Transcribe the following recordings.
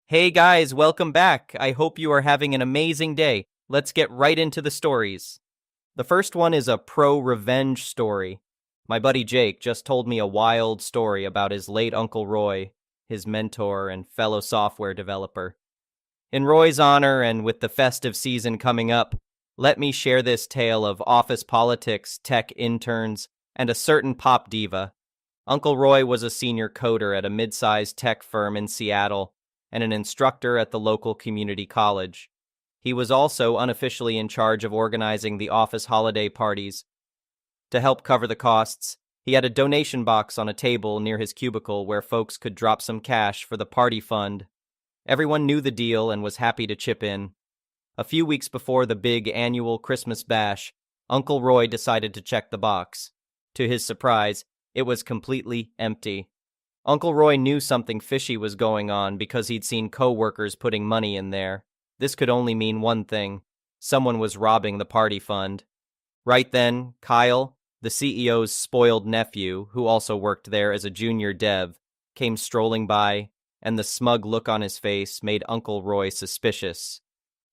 Hey guys, welcome back. I hope you are having an amazing day. Let's get right into the stories. The first one is a pro-revenge story. My buddy Jake just told me a wild story about his late Uncle Roy, his mentor and fellow software developer. In Roy's honor and with the festive season coming up, let me share this tale of office politics, tech interns, and a certain pop diva. Uncle Roy was a senior coder at a mid-sized tech firm in Seattle and an instructor at the local community college. He was also unofficially in charge of organizing the office holiday parties. To help cover the costs, he had a donation box on a table near his cubicle where folks could drop some cash for the party fund. Everyone knew the deal and was happy to chip in. A few weeks before the big annual Christmas bash, Uncle Roy decided to check the box. To his surprise, it was completely empty. Uncle Roy knew something fishy was going on because he'd seen co-workers putting money in there. This could only mean one thing. Someone was robbing the party fund. Right then, Kyle, the CEO's spoiled nephew, who also worked there as a junior dev, came strolling by, and the smug look on his face made Uncle Roy suspicious.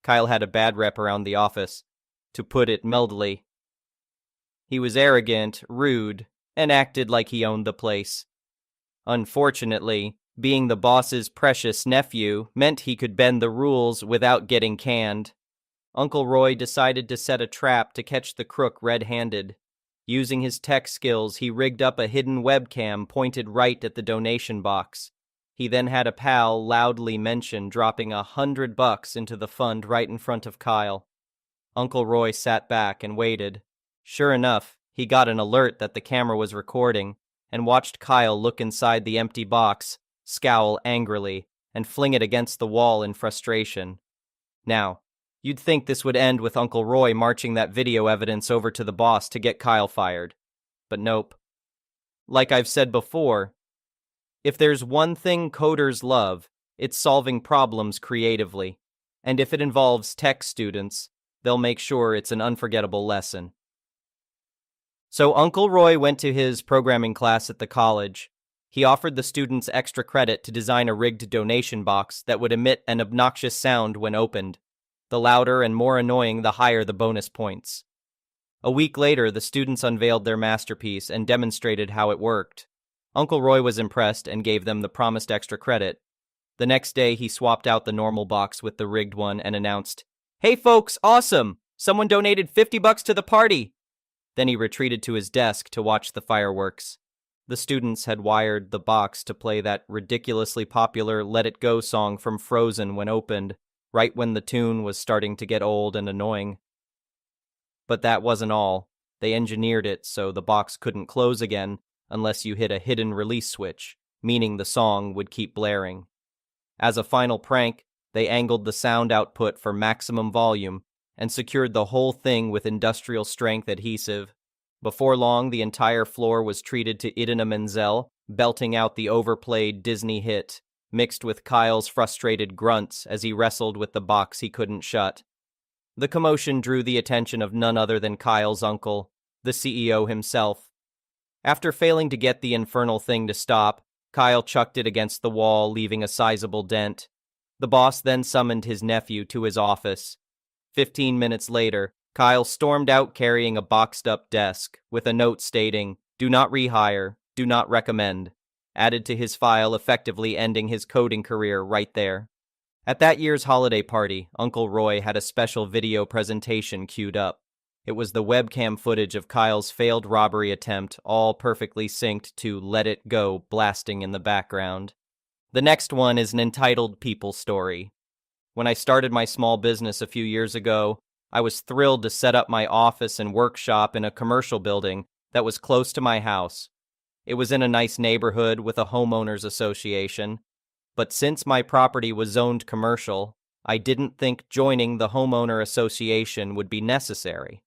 Kyle had a bad rep around the office, to put it mildly. He was arrogant, rude, and acted like he owned the place. Unfortunately, being the boss's precious nephew meant he could bend the rules without getting canned. Uncle Roy decided to set a trap to catch the crook red-handed. Using his tech skills, he rigged up a hidden webcam pointed right at the donation box. He then had a pal loudly mention dropping $100 into the fund right in front of Kyle. Uncle Roy sat back and waited. Sure enough, he got an alert that the camera was recording, and watched Kyle look inside the empty box, scowl angrily, and fling it against the wall in frustration. Now, you'd think this would end with Uncle Roy marching that video evidence over to the boss to get Kyle fired. But nope. Like I've said before, if there's one thing coders love, it's solving problems creatively. And if it involves tech students, they'll make sure it's an unforgettable lesson. So Uncle Roy went to his programming class at the college. He offered the students extra credit to design a rigged donation box that would emit an obnoxious sound when opened. The louder and more annoying, the higher the bonus points. A week later, the students unveiled their masterpiece and demonstrated how it worked. Uncle Roy was impressed and gave them the promised extra credit. The next day, he swapped out the normal box with the rigged one and announced, "Hey folks, awesome! Someone donated $50 to the party!" Then he retreated to his desk to watch the fireworks. The students had wired the box to play that ridiculously popular Let It Go song from Frozen when opened, right when the tune was starting to get old and annoying. But that wasn't all. They engineered it so the box couldn't close again unless you hit a hidden release switch, meaning the song would keep blaring. As a final prank, they angled the sound output for maximum volume and secured the whole thing with industrial-strength adhesive. Before long, the entire floor was treated to Idina Menzel, belting out the overplayed Disney hit, mixed with Kyle's frustrated grunts as he wrestled with the box he couldn't shut. The commotion drew the attention of none other than Kyle's uncle, the CEO himself. After failing to get the infernal thing to stop, Kyle chucked it against the wall, leaving a sizable dent. The boss then summoned his nephew to his office. 15 minutes later, Kyle stormed out carrying a boxed-up desk, with a note stating, "Do not rehire, do not recommend," added to his file, effectively ending his coding career right there. At that year's holiday party, Uncle Roy had a special video presentation queued up. It was the webcam footage of Kyle's failed robbery attempt, all perfectly synced to Let It Go blasting in the background. The next one is an entitled people story. When I started my small business a few years ago, I was thrilled to set up my office and workshop in a commercial building that was close to my house. It was in a nice neighborhood with a homeowners association, but since my property was zoned commercial, I didn't think joining the homeowner association would be necessary.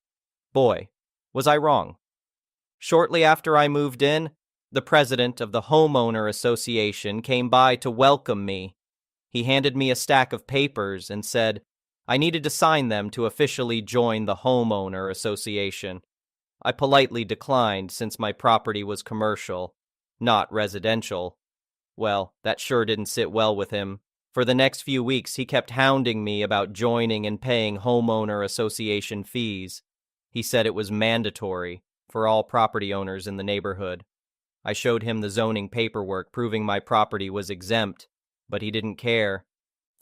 Boy, was I wrong. Shortly after I moved in, the president of the homeowner association came by to welcome me. He handed me a stack of papers and said I needed to sign them to officially join the homeowner association. I politely declined since my property was commercial, not residential. Well, that sure didn't sit well with him. For the next few weeks, he kept hounding me about joining and paying homeowner association fees. He said it was mandatory for all property owners in the neighborhood. I showed him the zoning paperwork proving my property was exempt, but he didn't care.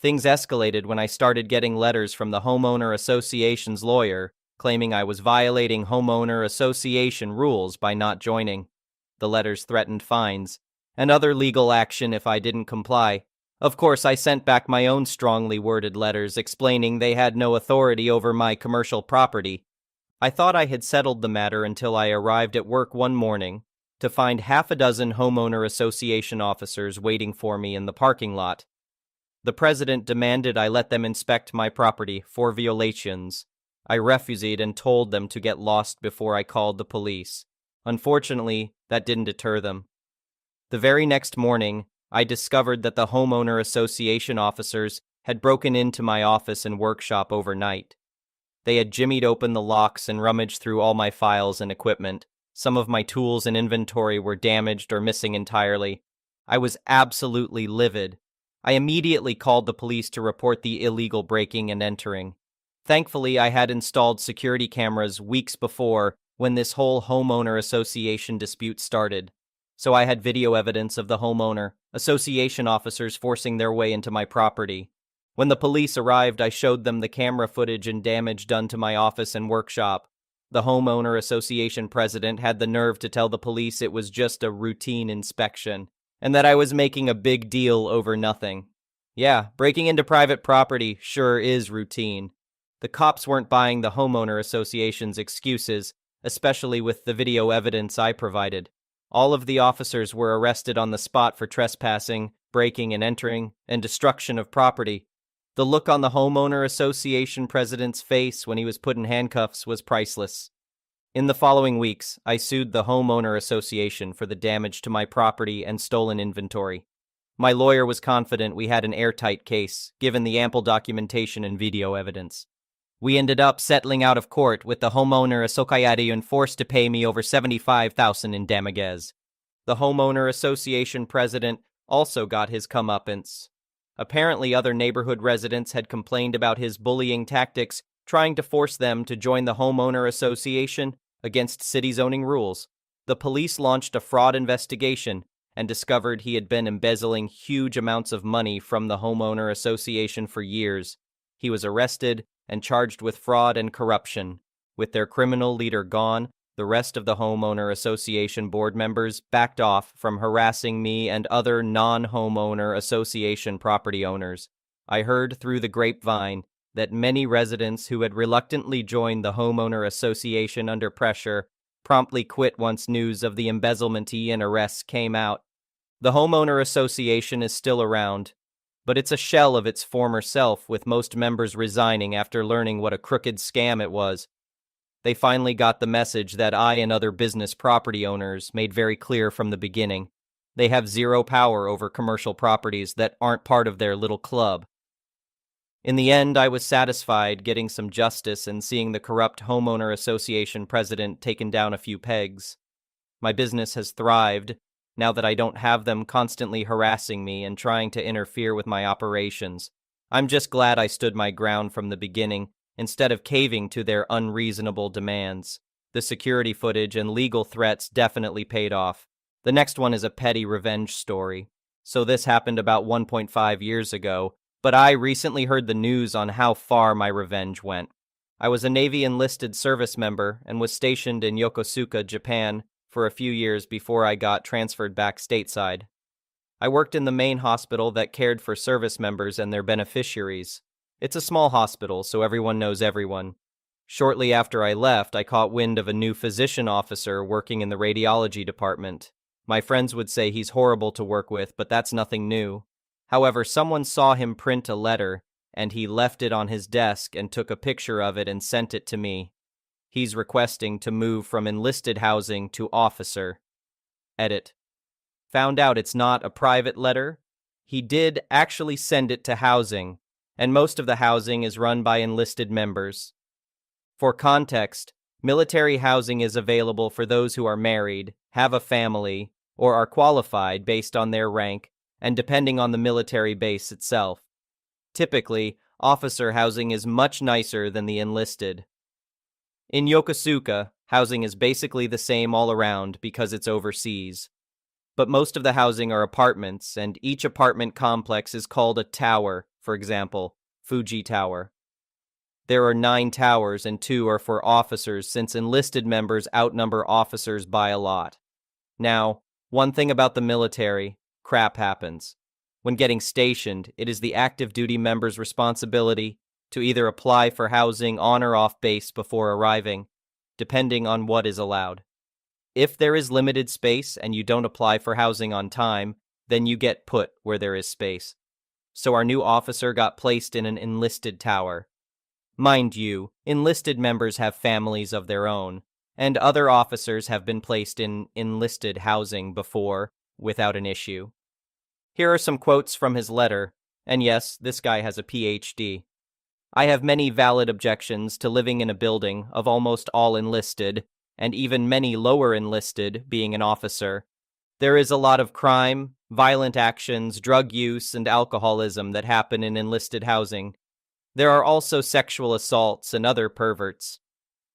Things escalated when I started getting letters from the homeowner association's lawyer claiming I was violating homeowner association rules by not joining. The letters threatened fines and other legal action if I didn't comply. Of course, I sent back my own strongly worded letters explaining they had no authority over my commercial property. I thought I had settled the matter until I arrived at work one morning to find half a dozen homeowner association officers waiting for me in the parking lot. The president demanded I let them inspect my property for violations. I refused and told them to get lost before I called the police. Unfortunately, that didn't deter them. The very next morning, I discovered that the homeowner association officers had broken into my office and workshop overnight. They had jimmied open the locks and rummaged through all my files and equipment. Some of my tools and inventory were damaged or missing entirely. I was absolutely livid. I immediately called the police to report the illegal breaking and entering. Thankfully, I had installed security cameras weeks before when this whole homeowner association dispute started. So I had video evidence of the homeowner association officers forcing their way into my property. When the police arrived, I showed them the camera footage and damage done to my office and workshop. The homeowner association president had the nerve to tell the police it was just a routine inspection, and that I was making a big deal over nothing. Yeah, breaking into private property sure is routine. The cops weren't buying the homeowner association's excuses, especially with the video evidence I provided. All of the officers were arrested on the spot for trespassing, breaking and entering, and destruction of property. The look on the homeowner association president's face when he was put in handcuffs was priceless. In the following weeks, I sued the homeowner association for the damage to my property and stolen inventory. My lawyer was confident we had an airtight case, given the ample documentation and video evidence. We ended up settling out of court with the homeowner association forced to pay me over $75,000 in damages. The homeowner association president also got his comeuppance. Apparently, other neighborhood residents had complained about his bullying tactics, trying to force them to join the homeowner association against city zoning rules. The police launched a fraud investigation and discovered he had been embezzling huge amounts of money from the homeowner association for years. He was arrested and charged with fraud and corruption. With their criminal leader gone, the rest of the homeowner association board members backed off from harassing me and other non-homeowner association property owners. I heard through the grapevine that many residents who had reluctantly joined the homeowner association under pressure promptly quit once news of the embezzlement and arrests came out. The homeowner association is still around, but it's a shell of its former self, with most members resigning after learning what a crooked scam it was. They finally got the message that I and other business property owners made very clear from the beginning. They have zero power over commercial properties that aren't part of their little club. In the end, I was satisfied getting some justice and seeing the corrupt homeowner association president taken down a few pegs. My business has thrived now that I don't have them constantly harassing me and trying to interfere with my operations. I'm just glad I stood my ground from the beginning, instead of caving to their unreasonable demands. The security footage and legal threats definitely paid off. The next one is a petty revenge story. So this happened about 1.5 years ago, but I recently heard the news on how far my revenge went. I was a Navy enlisted service member and was stationed in Yokosuka, Japan, for a few years before I got transferred back stateside. I worked in the main hospital that cared for service members and their beneficiaries. It's a small hospital, so everyone knows everyone. Shortly after I left, I caught wind of a new physician officer working in the radiology department. My friends would say he's horrible to work with, but that's nothing new. However, someone saw him print a letter, and he left it on his desk and took a picture of it and sent it to me. He's requesting to move from enlisted housing to officer. Edit. Found out it's not a private letter. He did actually send it to housing, and most of the housing is run by enlisted members. For context, military housing is available for those who are married, have a family, or are qualified based on their rank, and depending on the military base itself. Typically, officer housing is much nicer than the enlisted. In Yokosuka, housing is basically the same all around because it's overseas. But most of the housing are apartments, and each apartment complex is called a tower, for example, Fuji Tower. There are 9 towers and 2 are for officers since enlisted members outnumber officers by a lot. Now, one thing about the military, crap happens. When getting stationed, it is the active duty member's responsibility to either apply for housing on or off base before arriving, depending on what is allowed. If there is limited space and you don't apply for housing on time, then you get put where there is space. So our new officer got placed in an enlisted tower. Mind you, enlisted members have families of their own, and other officers have been placed in enlisted housing before without an issue. Here are some quotes from his letter, and yes, this guy has a PhD. I have many valid objections to living in a building of almost all enlisted, and even many lower enlisted, being an officer. There is a lot of crime, violent actions, drug use, and alcoholism that happen in enlisted housing. There are also sexual assaults and other perverts.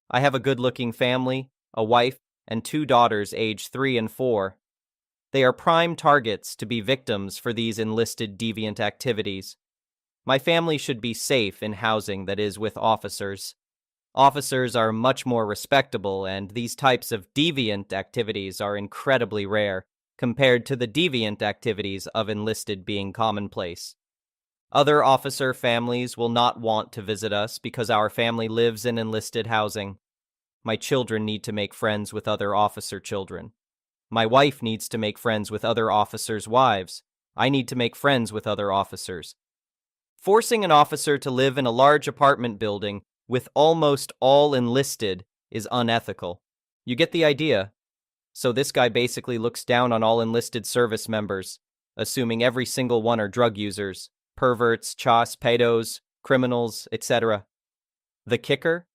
I have a good-looking family, a wife, and 2 daughters aged 3 and 4. They are prime targets to be victims for these enlisted deviant activities. My family should be safe in housing that is with officers. Officers are much more respectable, and these types of deviant activities are incredibly rare compared to the deviant activities of enlisted being commonplace. Other officer families will not want to visit us because our family lives in enlisted housing. My children need to make friends with other officer children. My wife needs to make friends with other officers' wives. I need to make friends with other officers. Forcing an officer to live in a large apartment building with almost all enlisted is unethical. You get the idea. So this guy basically looks down on all enlisted service members, assuming every single one are drug users, perverts, chas, pedos, criminals, etc. The kicker?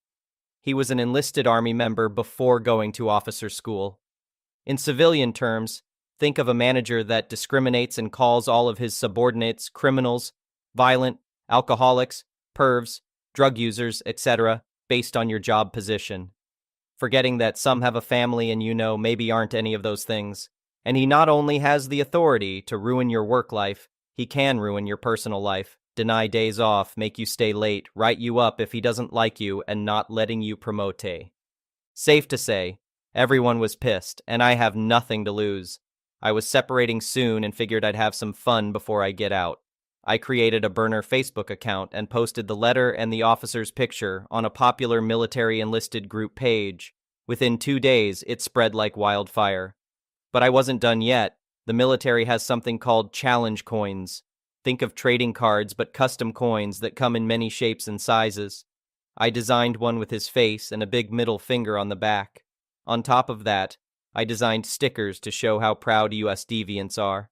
He was an enlisted army member before going to officer school. In civilian terms, think of a manager that discriminates and calls all of his subordinates criminals, violent, alcoholics, pervs, drug users, etc., based on your job position. Forgetting that some have a family and maybe aren't any of those things. And he not only has the authority to ruin your work life, he can ruin your personal life, deny days off, make you stay late, write you up if he doesn't like you, and not letting you promote. Safe to say, everyone was pissed, and I have nothing to lose. I was separating soon and figured I'd have some fun before I get out. I created a burner Facebook account and posted the letter and the officer's picture on a popular military enlisted group page. Within 2 days, it spread like wildfire. But I wasn't done yet. The military has something called challenge coins. Think of trading cards, but custom coins that come in many shapes and sizes. I designed one with his face and a big middle finger on the back. On top of that, I designed stickers to show how proud US deviants are.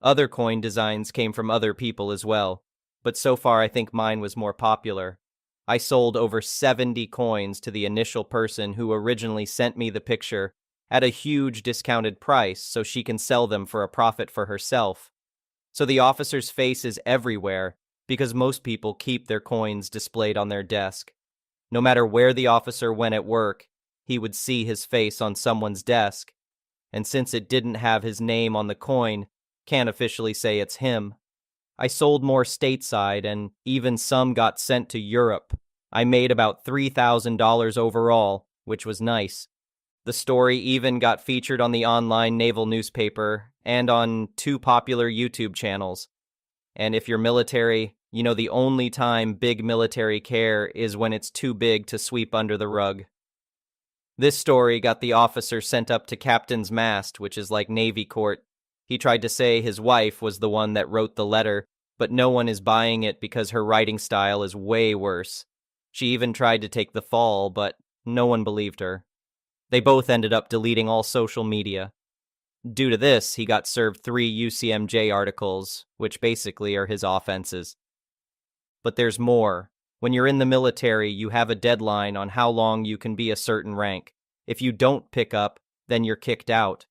Other coin designs came from other people as well, but so far I think mine was more popular. I sold over 70 coins to the initial person who originally sent me the picture at a huge discounted price so she can sell them for a profit for herself. So the officer's face is everywhere because most people keep their coins displayed on their desk. No matter where the officer went at work, he would see his face on someone's desk. And since it didn't have his name on the coin, can't officially say it's him. I sold more stateside, and even some got sent to Europe. I made about $3,000 overall, which was nice. The story even got featured on the online naval newspaper and on 2 popular YouTube channels. And if you're military, the only time big military care is when it's too big to sweep under the rug. This story got the officer sent up to captain's mast, which is like Navy court. He tried to say his wife was the one that wrote the letter, but no one is buying it because her writing style is way worse. She even tried to take the fall, but no one believed her. They both ended up deleting all social media. Due to this, he got served 3 UCMJ articles, which basically are his offenses. But there's more. When you're in the military, you have a deadline on how long you can be a certain rank. If you don't pick up, then you're kicked out.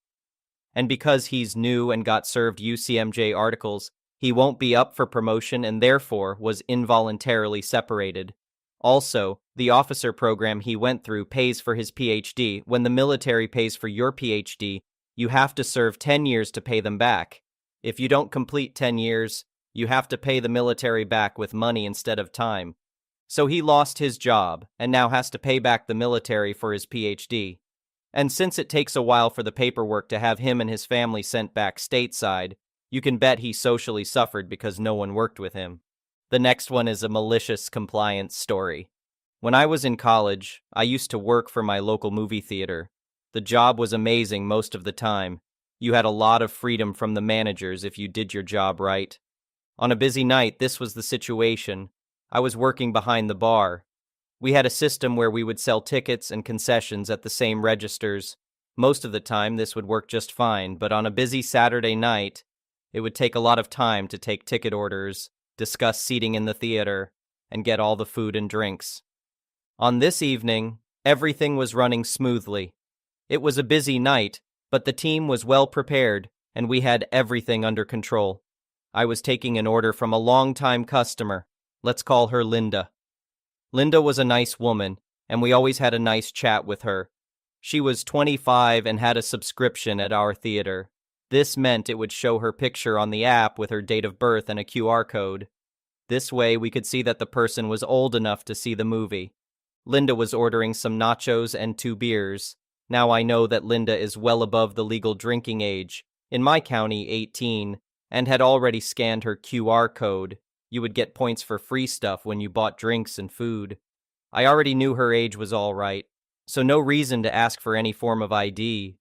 And because he's new and got served UCMJ articles, He won't be up for promotion and therefore was involuntarily separated. Also, the officer program he went through pays for his PhD. When the military pays for your PhD, you have to serve 10 years to pay them back. If you don't complete 10 years, you have to pay the military back with money instead of time. So he lost his job and now has to pay back the military for his PhD. And since it takes a while for the paperwork to have him and his family sent back stateside, you can bet he socially suffered because no one worked with him. The next one is a malicious compliance story. When I was in college, I used to work for my local movie theater. The job was amazing most of the time. You had a lot of freedom from the managers if you did your job right. On a busy night, this was the situation. I was working behind the bar. We had a system where we would sell tickets and concessions at the same registers. Most of the time, this would work just fine, but on a busy Saturday night, it would take a lot of time to take ticket orders, discuss seating in the theater, and get all the food and drinks. On this evening, everything was running smoothly. It was a busy night, but the team was well prepared, and we had everything under control. I was taking an order from a long-time customer. Let's call her Linda. Linda was a nice woman, and we always had a nice chat with her. She was 25 and had a subscription at our theater. This meant it would show her picture on the app with her date of birth and a QR code. This way, we could see that the person was old enough to see the movie. Linda was ordering some nachos and 2 beers. Now I know that Linda is well above the legal drinking age, in my county 18, and had already scanned her QR code. You would get points for free stuff when you bought drinks and food. I already knew her age was all right, so no reason to ask for any form of ID.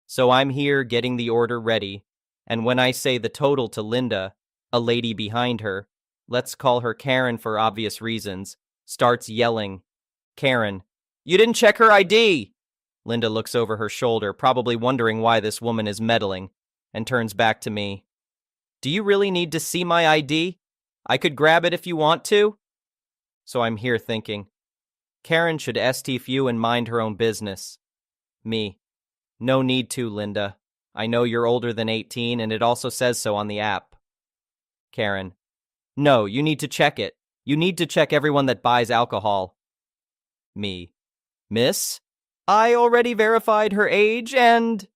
So I'm here getting the order ready, and when I say the total to Linda, a lady behind her, let's call her Karen for obvious reasons, starts yelling, "Karen, you didn't check her ID!" Linda looks over her shoulder, probably wondering why this woman is meddling, and turns back to me. "Do you really need to see my ID? I could grab it if you want to." So I'm here thinking, Karen should STFU and mind her own business. Me. No need to, Linda. I know you're older than 18 and it also says so on the app. Karen. No, you need to check it. You need to check everyone that buys alcohol. Me. Miss? I already verified her age and...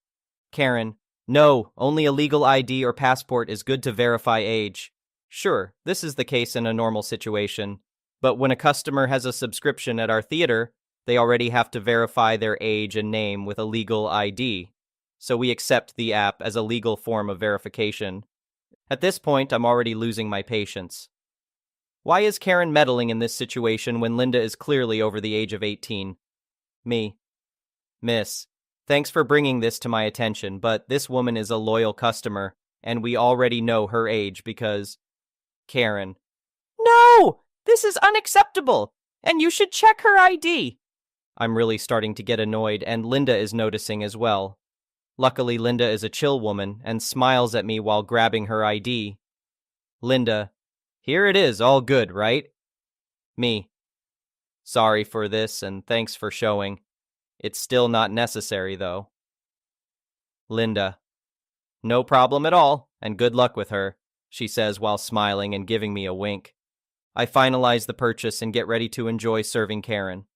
Karen. No, only a legal ID or passport is good to verify age. Sure, this is the case in a normal situation, but when a customer has a subscription at our theater, they already have to verify their age and name with a legal ID, so we accept the app as a legal form of verification. At this point, I'm already losing my patience. Why is Karen meddling in this situation when Linda is clearly over the age of 18? Me. Miss, thanks for bringing this to my attention, but this woman is a loyal customer, and we already know her age because... Karen. No! This is unacceptable! And you should check her ID! I'm really starting to get annoyed, and Linda is noticing as well. Luckily, Linda is a chill woman and smiles at me while grabbing her ID. Linda. Here it is, all good, right? Me. Sorry for this, and thanks for showing. It's still not necessary, though. Linda. No problem at all, and good luck with her, she says while smiling and giving me a wink. I finalize the purchase and get ready to enjoy serving Karen.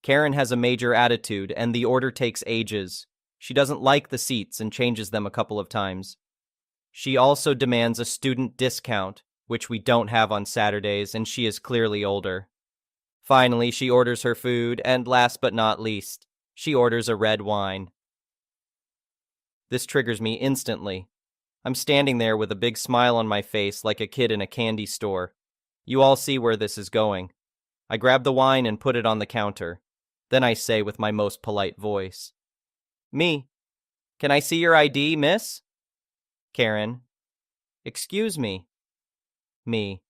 Karen has a major attitude, and the order takes ages. She doesn't like the seats and changes them a couple of times. She also demands a student discount, which we don't have on Saturdays, and she is clearly older. Finally, she orders her food, and last but not least, she orders a red wine. This triggers me instantly. I'm standing there with a big smile on my face like a kid in a candy store. You all see where this is going. I grab the wine and put it on the counter. Then I say with my most polite voice, Me. Can I see your ID, miss? Karen. Excuse me. Me.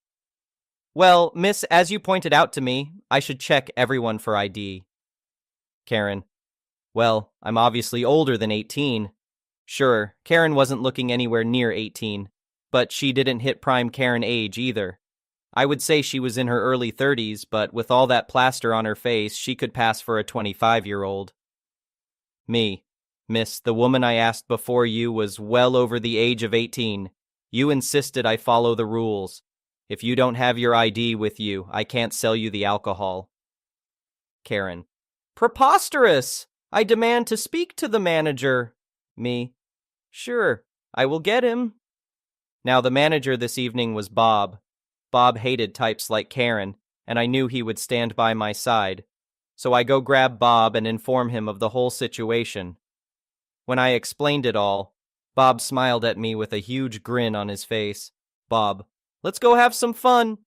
Well, miss, as you pointed out to me, I should check everyone for ID. Karen. Well, I'm obviously older than 18. Sure, Karen wasn't looking anywhere near 18, but she didn't hit prime Karen age either. I would say she was in her early 30s, but with all that plaster on her face, she could pass for a 25-year-old. Me. Miss, the woman I asked before you was well over the age of 18. You insisted I follow the rules. If you don't have your ID with you, I can't sell you the alcohol. Karen. Preposterous! I demand to speak to the manager. Me. Sure, I will get him. Now, the manager this evening was Bob. Bob hated types like Karen, and I knew he would stand by my side. So I go grab Bob and inform him of the whole situation. When I explained it all, Bob smiled at me with a huge grin on his face. Bob, let's go have some fun.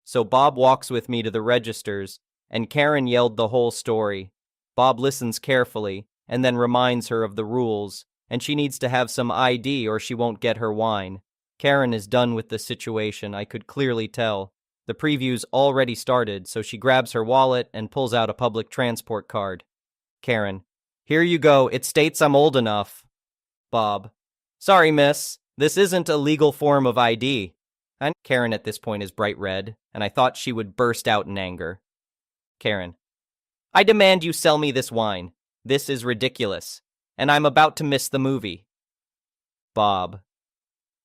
So Bob walks with me to the registers, and Karen yelled the whole story. Bob listens carefully, and then reminds her of the rules, and she needs to have some ID or she won't get her wine. Karen is done with the situation, I could clearly tell. The preview's already started, so she grabs her wallet and pulls out a public transport card. Karen, here you go, it states I'm old enough. Bob, sorry miss, this isn't a legal form of ID. And Karen at this point is bright red, and I thought she would burst out in anger. Karen, I demand you sell me this wine. This is ridiculous, and I'm about to miss the movie. Bob,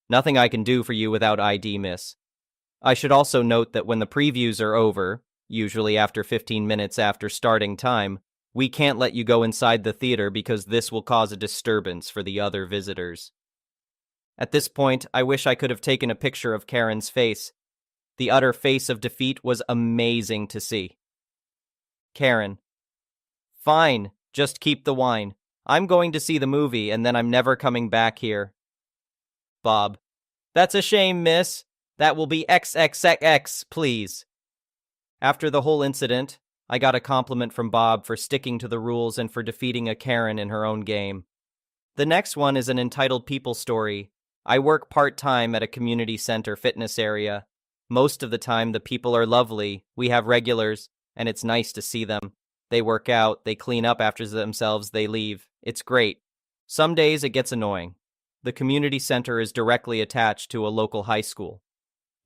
nothing I can do for you without ID, miss. I should also note that when the previews are over, usually after 15 minutes after starting time, we can't let you go inside the theater because this will cause a disturbance for the other visitors. At this point, I wish I could have taken a picture of Karen's face. The utter face of defeat was amazing to see. Karen, fine, just keep the wine. I'm going to see the movie and then I'm never coming back here. Bob, that's a shame, miss. That will be XXXX, please. After the whole incident, I got a compliment from Bob for sticking to the rules and for defeating a Karen in her own game. The next one is an entitled people story. I work part-time at a community center fitness area. Most of the time, the people are lovely. We have regulars, and it's nice to see them. They work out, they clean up after themselves, they leave. It's great. Some days it gets annoying. The community center is directly attached to a local high school.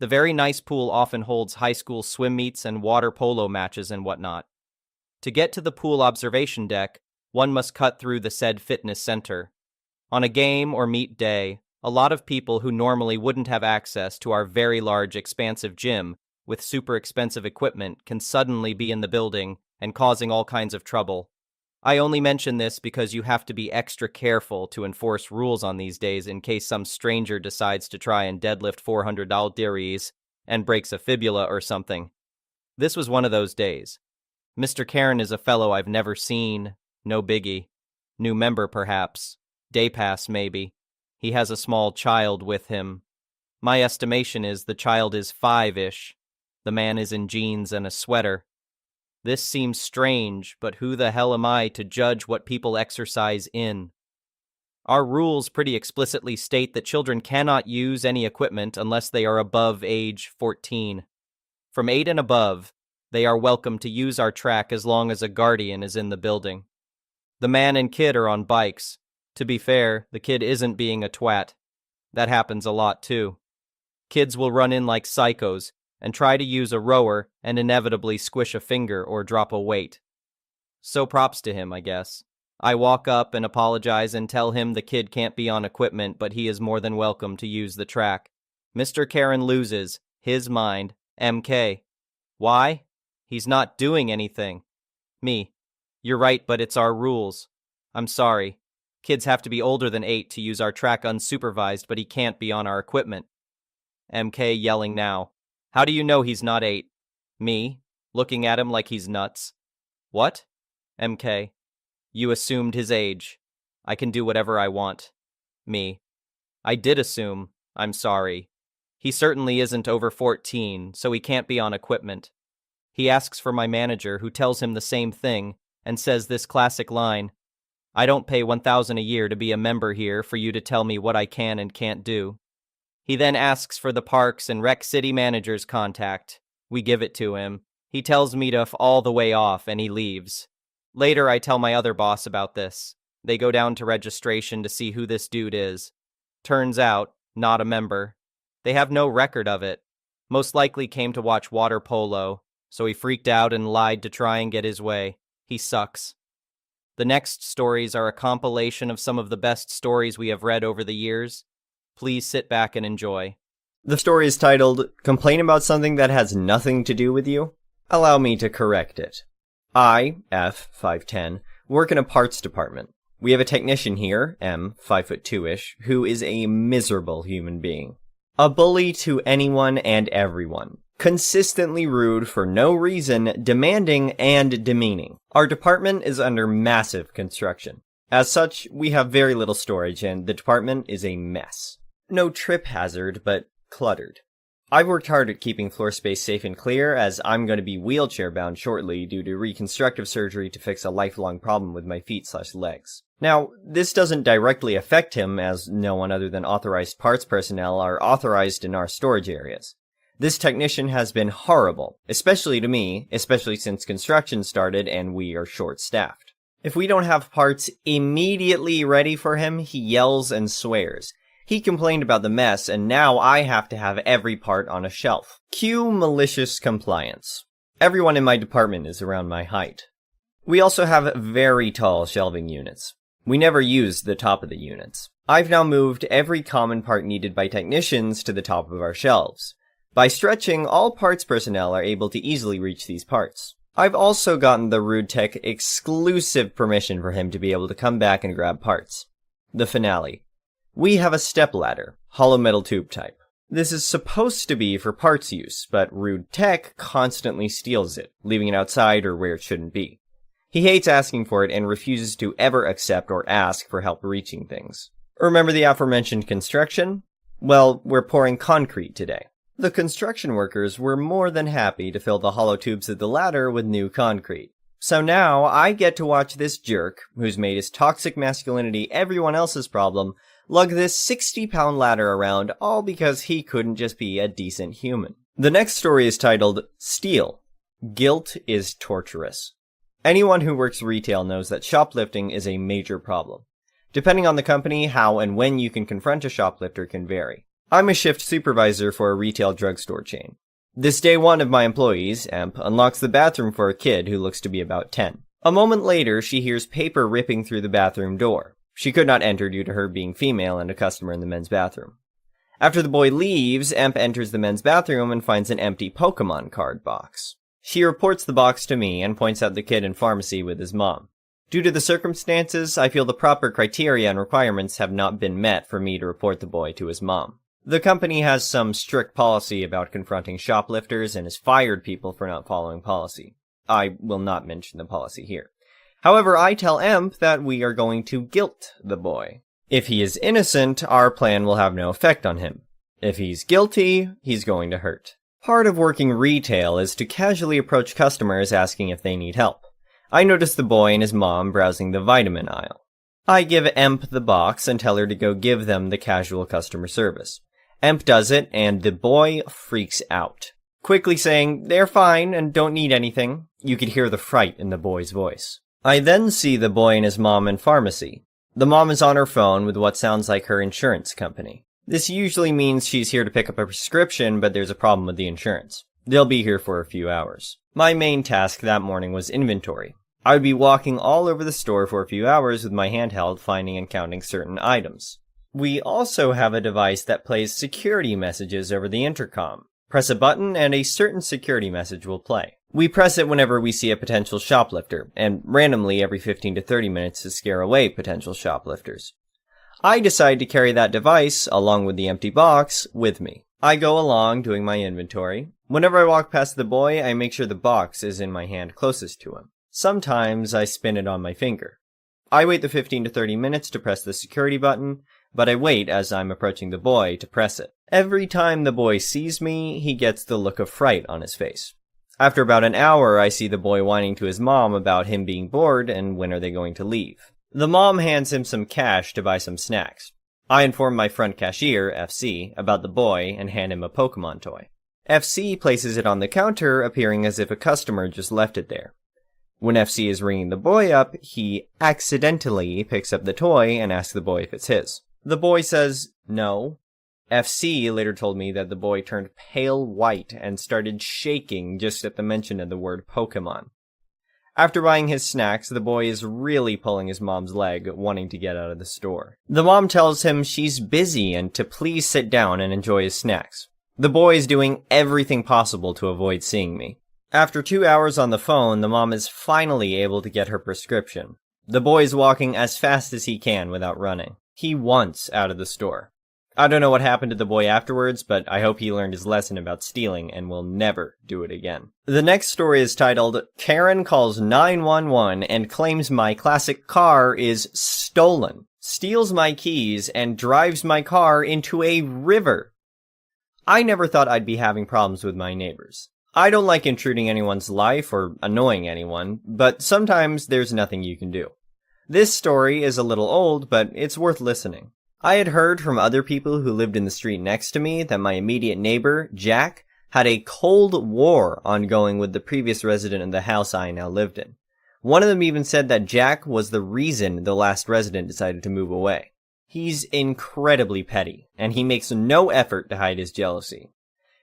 The very nice pool often holds high school swim meets and water polo matches and whatnot. To get to the pool observation deck, one must cut through the said fitness center. On a game or meet day, a lot of people who normally wouldn't have access to our very large, expansive gym with super expensive equipment can suddenly be in the building and causing all kinds of trouble. I only mention this because you have to be extra careful to enforce rules on these days in case some stranger decides to try and deadlift 400 aldiris and breaks a fibula or something. This was one of those days. Mr. Karen is a fellow I've never seen. No biggie. New member, perhaps. Day pass, maybe. He has a small child with him. My estimation is the child is 5-ish. The man is in jeans and a sweater. This seems strange, but who the hell am I to judge what people exercise in? Our rules pretty explicitly state that children cannot use any equipment unless they are above age 14. From 8 and above, they are welcome to use our track as long as a guardian is in the building. The man and kid are on bikes. To be fair, the kid isn't being a twat. That happens a lot too. Kids will run in like psychos and try to use a rower and inevitably squish a finger or drop a weight. So props to him, I guess. I walk up and apologize and tell him the kid can't be on equipment, but he is more than welcome to use the track. Mr. Karen loses his mind. MK. Why? He's not doing anything. Me. You're right, but it's our rules. I'm sorry. Kids have to be older than 8 to use our track unsupervised, but he can't be on our equipment. MK yelling now. How do you know he's not 8? Me, looking at him like he's nuts. What? MK. You assumed his age. I can do whatever I want. Me. I did assume. I'm sorry. He certainly isn't over 14, so he can't be on equipment. He asks for my manager, who tells him the same thing, and says this classic line, I don't pay $1,000 a year to be a member here for you to tell me what I can and can't do. He then asks for the Parks and Rec City manager's contact. We give it to him. He tells me to F all the way off and he leaves. Later, I tell my other boss about this. They go down to registration to see who this dude is. Turns out, not a member. They have no record of it. Most likely came to watch water polo, so he freaked out and lied to try and get his way. He sucks. The next stories are a compilation of some of the best stories we have read over the years. Please sit back and enjoy. The story is titled, Complain About Something That Has Nothing to Do With You? Allow me to correct it. I, F, 5'10", work in a parts department. We have a technician here, M, 5'2"-ish, who is a miserable human being. A bully to anyone and everyone. Consistently rude for no reason, demanding and demeaning. Our department is under massive construction. As such, we have very little storage and the department is a mess. No trip hazard, but cluttered. I've worked hard at keeping floor space safe and clear, as I'm going to be wheelchair bound shortly due to reconstructive surgery to fix a lifelong problem with my feet/legs. Now, this doesn't directly affect him, as no one other than authorized parts personnel are authorized in our storage areas. This technician has been horrible, especially to me, especially since construction started and we are short-staffed. If we don't have parts immediately ready for him, he yells and swears. He complained about the mess, and now I have to have every part on a shelf. Cue malicious compliance. Everyone in my department is around my height. We also have very tall shelving units. We never use the top of the units. I've now moved every common part needed by technicians to the top of our shelves. By stretching, all parts personnel are able to easily reach these parts. I've also gotten the rude tech exclusive permission for him to be able to come back and grab parts. The finale. We have a stepladder, hollow metal tube type. This is supposed to be for parts use, but rude tech constantly steals it, leaving it outside or where it shouldn't be. He hates asking for it and refuses to ever accept or ask for help reaching things. Remember the aforementioned construction? Well, we're pouring concrete today. The construction workers were more than happy to fill the hollow tubes of the ladder with new concrete. So now I get to watch this jerk, who's made his toxic masculinity everyone else's problem, lug this 60-pound ladder around, all because he couldn't just be a decent human. The next story is titled, Steal. Guilt is torturous. Anyone who works retail knows that shoplifting is a major problem. Depending on the company, how and when you can confront a shoplifter can vary. I'm a shift supervisor for a retail drugstore chain. This day one of my employees, Emp, unlocks the bathroom for a kid who looks to be about 10. A moment later, she hears paper ripping through the bathroom door. She could not enter due to her being female and a customer in the men's bathroom. After the boy leaves, Emp enters the men's bathroom and finds an empty Pokemon card box. She reports the box to me and points out the kid in pharmacy with his mom. Due to the circumstances, I feel the proper criteria and requirements have not been met for me to report the boy to his mom. The company has some strict policy about confronting shoplifters and has fired people for not following policy. I will not mention the policy here. However, I tell Emp that we are going to guilt the boy. If he is innocent, our plan will have no effect on him. If he's guilty, he's going to hurt. Part of working retail is to casually approach customers asking if they need help. I notice the boy and his mom browsing the vitamin aisle. I give Emp the box and tell her to go give them the casual customer service. Emp does it, and the boy freaks out. Quickly saying, "They're fine and don't need anything." You could hear the fright in the boy's voice. I then see the boy and his mom in pharmacy. The mom is on her phone with what sounds like her insurance company. This usually means she's here to pick up a prescription, but there's a problem with the insurance. They'll be here for a few hours. My main task that morning was inventory. I would be walking all over the store for a few hours with my handheld, finding and counting certain items. We also have a device that plays security messages over the intercom. Press a button and a certain security message will play. We press it whenever we see a potential shoplifter, and randomly every 15 to 30 minutes to scare away potential shoplifters. I decide to carry that device, along with the empty box, with me. I go along doing my inventory. Whenever I walk past the boy, I make sure the box is in my hand closest to him. Sometimes I spin it on my finger. I wait the 15 to 30 minutes to press the security button, but I wait as I'm approaching the boy to press it. Every time the boy sees me, he gets the look of fright on his face. After about an hour, I see the boy whining to his mom about him being bored and when are they going to leave. The mom hands him some cash to buy some snacks. I inform my front cashier, FC, about the boy and hand him a Pokemon toy. FC places it on the counter, appearing as if a customer just left it there. When FC is ringing the boy up, he accidentally picks up the toy and asks the boy if it's his. The boy says no. FC later told me that the boy turned pale white and started shaking just at the mention of the word Pokemon. After buying his snacks, the boy is really pulling his mom's leg, wanting to get out of the store. The mom tells him she's busy and to please sit down and enjoy his snacks. The boy is doing everything possible to avoid seeing me. After 2 hours on the phone, the mom is finally able to get her prescription. The boy is walking as fast as he can without running. He wants out of the store. I don't know what happened to the boy afterwards, but I hope he learned his lesson about stealing and will never do it again. The next story is titled, Karen Calls 911 and Claims My Classic Car is Stolen, Steals My Keys, and Drives My Car into a River. I never thought I'd be having problems with my neighbors. I don't like intruding anyone's life or annoying anyone, but sometimes there's nothing you can do. This story is a little old, but it's worth listening. I had heard from other people who lived in the street next to me that my immediate neighbor, Jack, had a cold war ongoing with the previous resident of the house I now lived in. One of them even said that Jack was the reason the last resident decided to move away. He's incredibly petty, and he makes no effort to hide his jealousy.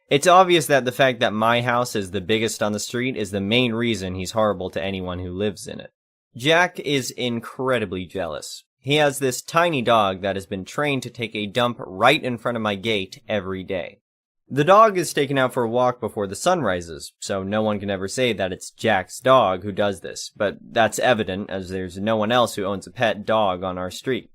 It's obvious that the fact that my house is the biggest on the street is the main reason he's horrible to anyone who lives in it. Jack is incredibly jealous. He has this tiny dog that has been trained to take a dump right in front of my gate every day. The dog is taken out for a walk before the sun rises, so no one can ever say that it's Jack's dog who does this, but that's evident as there's no one else who owns a pet dog on our street.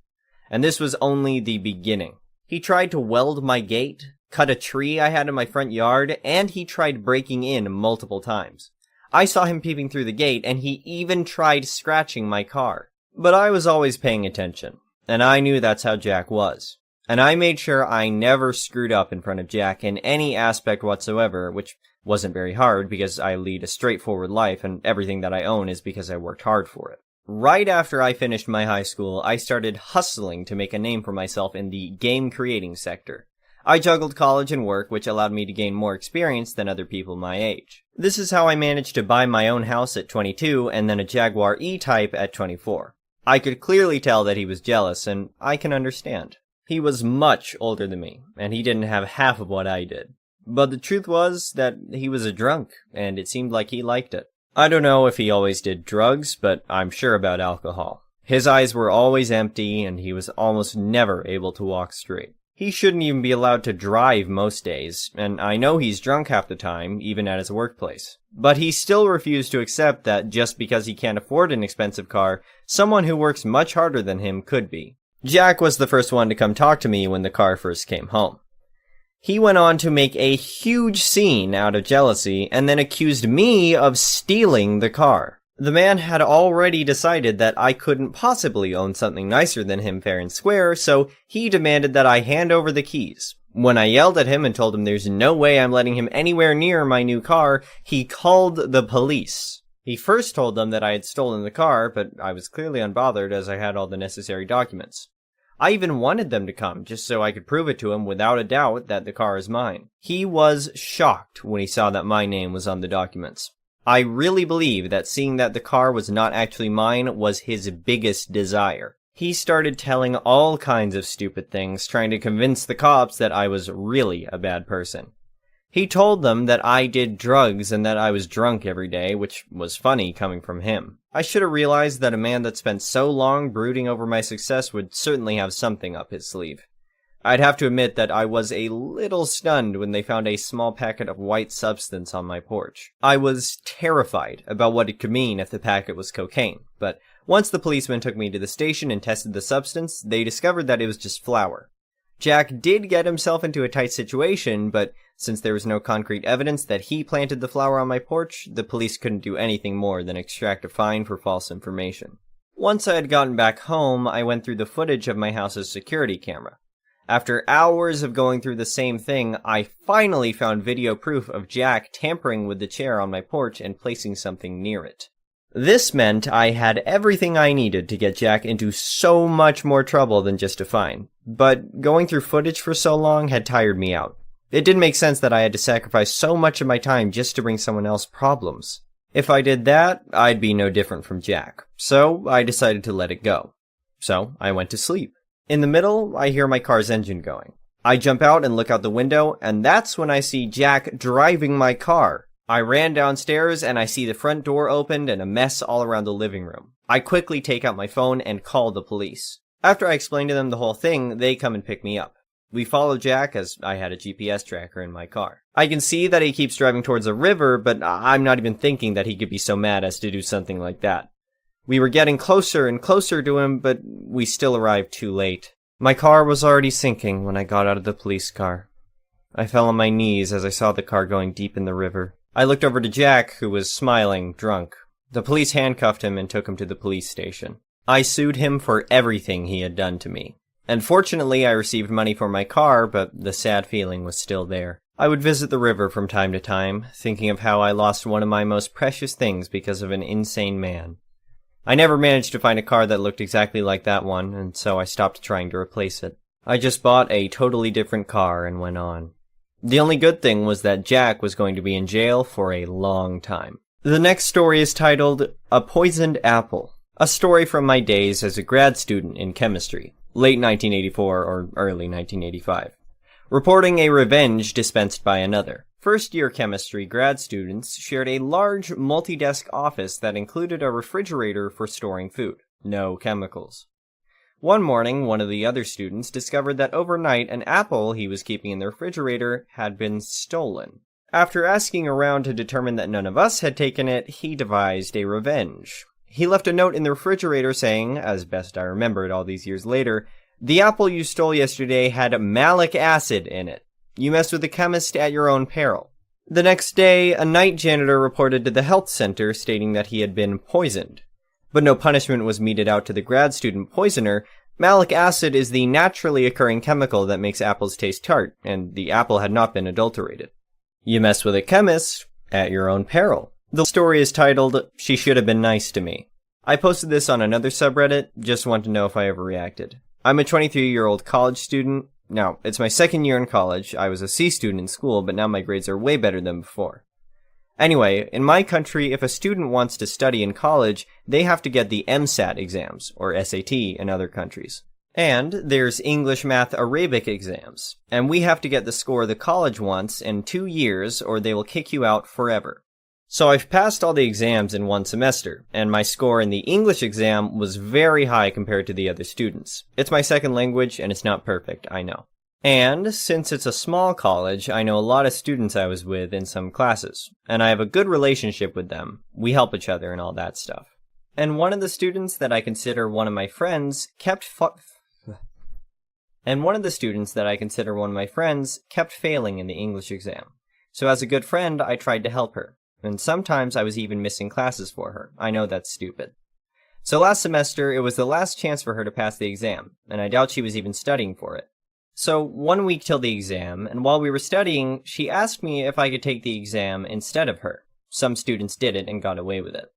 And this was only the beginning. He tried to weld my gate, cut a tree I had in my front yard, and he tried breaking in multiple times. I saw him peeping through the gate, and he even tried scratching my car. But I was always paying attention, and I knew that's how Jack was. And I made sure I never screwed up in front of Jack in any aspect whatsoever, which wasn't very hard because I lead a straightforward life and everything that I own is because I worked hard for it. Right after I finished my high school, I started hustling to make a name for myself in the game creating sector. I juggled college and work, which allowed me to gain more experience than other people my age. This is how I managed to buy my own house at 22 and then a Jaguar E-Type at 24. I could clearly tell that he was jealous, and I can understand. He was much older than me, and he didn't have half of what I did. But the truth was that he was a drunk, and it seemed like he liked it. I don't know if he always did drugs, but I'm sure about alcohol. His eyes were always empty, and he was almost never able to walk straight. He shouldn't even be allowed to drive most days, and I know he's drunk half the time, even at his workplace. But he still refused to accept that just because he can't afford an expensive car, someone who works much harder than him could be. Jack was the first one to come talk to me when the car first came home. He went on to make a huge scene out of jealousy, and then accused me of stealing the car. The man had already decided that I couldn't possibly own something nicer than him fair and square, so he demanded that I hand over the keys. When I yelled at him and told him there's no way I'm letting him anywhere near my new car, he called the police. He first told them that I had stolen the car, but I was clearly unbothered as I had all the necessary documents. I even wanted them to come, just so I could prove it to him without a doubt that the car is mine. He was shocked when he saw that my name was on the documents. I really believe that seeing that the car was not actually mine was his biggest desire. He started telling all kinds of stupid things, trying to convince the cops that I was really a bad person. He told them that I did drugs and that I was drunk every day, which was funny coming from him. I should have realized that a man that spent so long brooding over my success would certainly have something up his sleeve. I'd have to admit that I was a little stunned when they found a small packet of white substance on my porch. I was terrified about what it could mean if the packet was cocaine, but once the policeman took me to the station and tested the substance, they discovered that it was just flour. Jack did get himself into a tight situation, but since there was no concrete evidence that he planted the flour on my porch, the police couldn't do anything more than extract a fine for false information. Once I had gotten back home, I went through the footage of my house's security camera. After hours of going through the same thing, I finally found video proof of Jack tampering with the chair on my porch and placing something near it. This meant I had everything I needed to get Jack into so much more trouble than just a fine. But going through footage for so long had tired me out. It didn't make sense that I had to sacrifice so much of my time just to bring someone else problems. If I did that, I'd be no different from Jack. So I decided to let it go. So I went to sleep. In the middle, I hear my car's engine going. I jump out and look out the window, and that's when I see Jack driving my car. I ran downstairs and I see the front door opened and a mess all around the living room. I quickly take out my phone and call the police. After I explain to them the whole thing, they come and pick me up. We follow Jack as I had a GPS tracker in my car. I can see that he keeps driving towards a river, but I'm not even thinking that he could be so mad as to do something like that. We were getting closer and closer to him, but we still arrived too late. My car was already sinking when I got out of the police car. I fell on my knees as I saw the car going deep in the river. I looked over to Jack, who was smiling, drunk. The police handcuffed him and took him to the police station. I sued him for everything he had done to me. And fortunately, I received money for my car, but the sad feeling was still there. I would visit the river from time to time, thinking of how I lost one of my most precious things because of an insane man. I never managed to find a car that looked exactly like that one, and so I stopped trying to replace it. I just bought a totally different car and went on. The only good thing was that Jack was going to be in jail for a long time. The next story is titled, A Poisoned Apple, a story from my days as a grad student in chemistry, late 1984 or early 1985. Reporting a revenge dispensed by another. First-year chemistry grad students shared a large multi-desk office that included a refrigerator for storing food. No chemicals. One morning, one of the other students discovered that overnight an apple he was keeping in the refrigerator had been stolen. After asking around to determine that none of us had taken it, he devised a revenge. He left a note in the refrigerator saying, as best I remember it all these years later, "The apple you stole yesterday had malic acid in it. You messed with the chemist at your own peril." The next day, a night janitor reported to the health center stating that he had been poisoned. But no punishment was meted out to the grad student poisoner. Malic acid is the naturally occurring chemical that makes apples taste tart, and the apple had not been adulterated. You mess with a chemist at your own peril. The story is titled, She Should Have Been Nice to Me. I posted this on another subreddit, just want to know if I ever reacted. I'm a 23-year-old college student. Now, it's my second year in college. I was a C student in school, but now my grades are way better than before. Anyway, in my country, if a student wants to study in college, they have to get the MSAT exams, or SAT in other countries. And there's English, Math, Arabic exams. And we have to get the score the college wants in 2 years, or they will kick you out forever. So I've passed all the exams in one semester, and my score in the English exam was very high compared to the other students. It's my second language, and it's not perfect, I know. And since it's a small college, I know a lot of students I was with in some classes, and I have a good relationship with them. We help each other and all that stuff. And one of the students that I consider one of my friends kept failing in the English exam. So as a good friend, I tried to help her. And sometimes I was even missing classes for her. I know that's stupid. So last semester, it was the last chance for her to pass the exam, and I doubt she was even studying for it. So 1 week till the exam, and while we were studying, she asked me if I could take the exam instead of her. Some students did it and got away with it.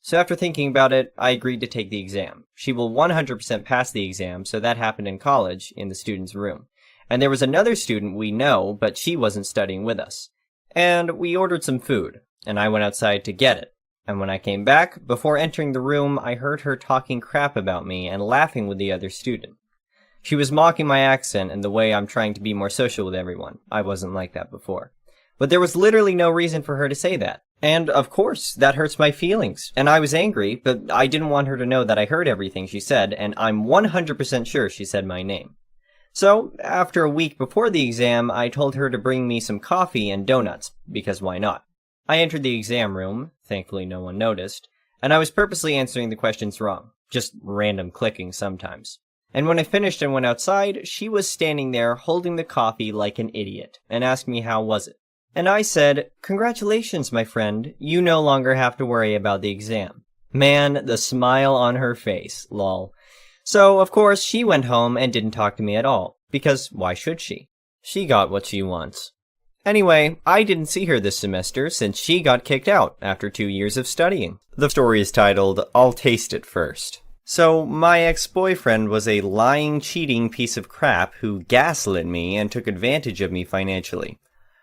So after thinking about it, I agreed to take the exam. She will 100% pass the exam, so that happened in college, in the student's room. And there was another student we know, but she wasn't studying with us. And we ordered some food, and I went outside to get it. And when I came back, before entering the room, I heard her talking crap about me and laughing with the other student. She was mocking my accent and the way I'm trying to be more social with everyone. I wasn't like that before. But there was literally no reason for her to say that. And, of course, that hurts my feelings. And I was angry, but I didn't want her to know that I heard everything she said, and I'm 100% sure she said my name. So, after a week before the exam, I told her to bring me some coffee and donuts, because why not? I entered the exam room, thankfully no one noticed, and I was purposely answering the questions wrong, just random clicking sometimes. And when I finished and went outside, she was standing there holding the coffee like an idiot, and asked me how was it. And I said, "Congratulations, my friend, you no longer have to worry about the exam." Man, the smile on her face, lol. So, of course, she went home and didn't talk to me at all, because why should she? She got what she wants. Anyway, I didn't see her this semester since she got kicked out after 2 years of studying. The story is titled, I'll Taste It First. So, my ex-boyfriend was a lying, cheating piece of crap who gaslit me and took advantage of me financially.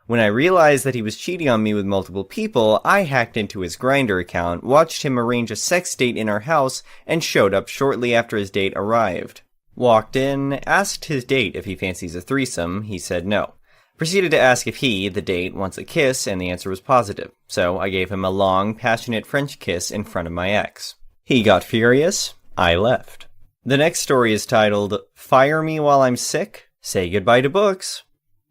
When I realized that he was cheating on me with multiple people, I hacked into his Grindr account, watched him arrange a sex date in our house, and showed up shortly after his date arrived. Walked in, asked his date if he fancies a threesome, he said no. Proceeded to ask if he, the date, wants a kiss, and the answer was positive, so I gave him a long, passionate French kiss in front of my ex. He got furious. I left. The next story is titled, Fire Me While I'm Sick? Say Goodbye to Books.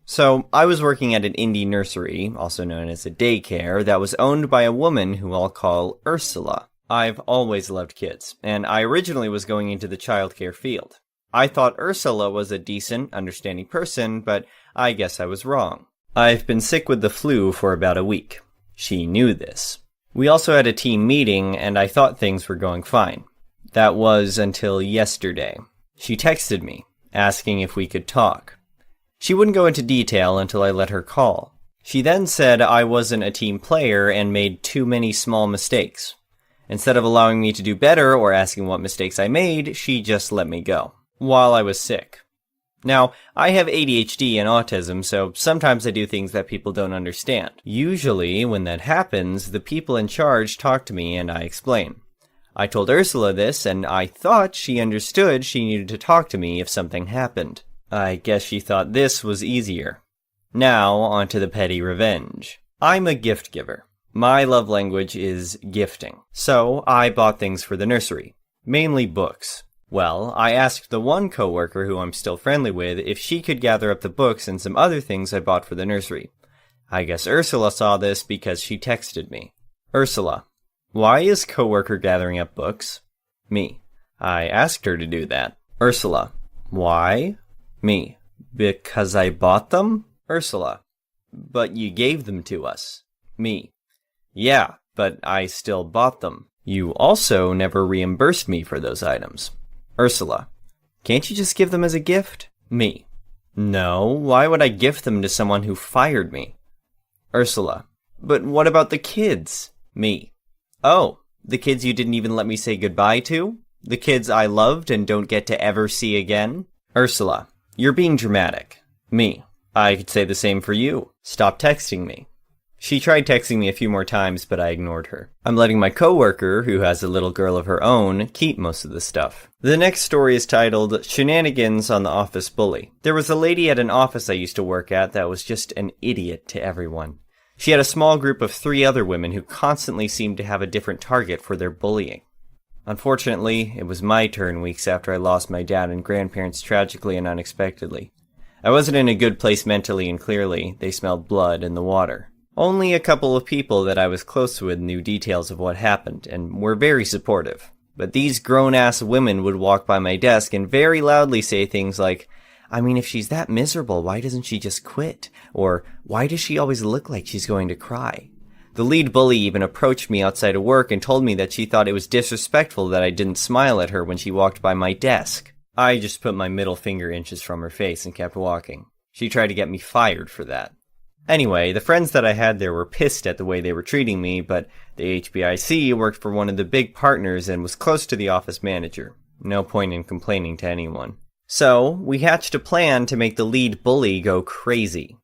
So, I was working at an indie nursery, also known as a daycare, that was owned by a woman who I'll call Ursula. I've always loved kids, and I originally was going into the childcare field. I thought Ursula was a decent, understanding person, but I guess I was wrong. I've been sick with the flu for about a week. She knew this. We also had a team meeting, and I thought things were going fine. That was until yesterday. She texted me, asking if we could talk. She wouldn't go into detail until I let her call. She then said I wasn't a team player and made too many small mistakes. Instead of allowing me to do better or asking what mistakes I made, she just let me go. While I was sick. Now, I have ADHD and autism, so sometimes I do things that people don't understand. Usually, when that happens, the people in charge talk to me and I explain. I told Ursula this, and I thought she understood she needed to talk to me if something happened. I guess she thought this was easier. Now, on to the petty revenge. I'm a gift giver. My love language is gifting. So, I bought things for the nursery. Mainly books. Well, I asked the one coworker who I'm still friendly with if she could gather up the books and some other things I bought for the nursery. I guess Ursula saw this because she texted me. Ursula, why is coworker gathering up books? Me. I asked her to do that. Ursula, why? Me. Because I bought them? Ursula, but you gave them to us. Me. Yeah, but I still bought them. You also never reimbursed me for those items. Ursula, can't you just give them as a gift? Me. No, why would I gift them to someone who fired me? Ursula, but what about the kids? Me. Oh, the kids you didn't even let me say goodbye to? The kids I loved and don't get to ever see again? Ursula, you're being dramatic. Me. I could say the same for you. Stop texting me. She tried texting me a few more times, but I ignored her. I'm letting my coworker, who has a little girl of her own, keep most of the stuff. The next story is titled, Shenanigans on the Office Bully. There was a lady at an office I used to work at that was just an idiot to everyone. She had a small group of 3 other women who constantly seemed to have a different target for their bullying. Unfortunately, it was my turn weeks after I lost my dad and grandparents tragically and unexpectedly. I wasn't in a good place mentally and clearly, they smelled blood in the water. Only a couple of people that I was close with knew details of what happened, and were very supportive. But these grown-ass women would walk by my desk and very loudly say things like, I mean, if she's that miserable, why doesn't she just quit? Or, why does she always look like she's going to cry? The lead bully even approached me outside of work and told me that she thought it was disrespectful that I didn't smile at her when she walked by my desk. I just put my middle finger inches from her face and kept walking. She tried to get me fired for that. Anyway, the friends that I had there were pissed at the way they were treating me, but the HBIC worked for one of the big partners and was close to the office manager. No point in complaining to anyone. So, we hatched a plan to make the lead bully go crazy.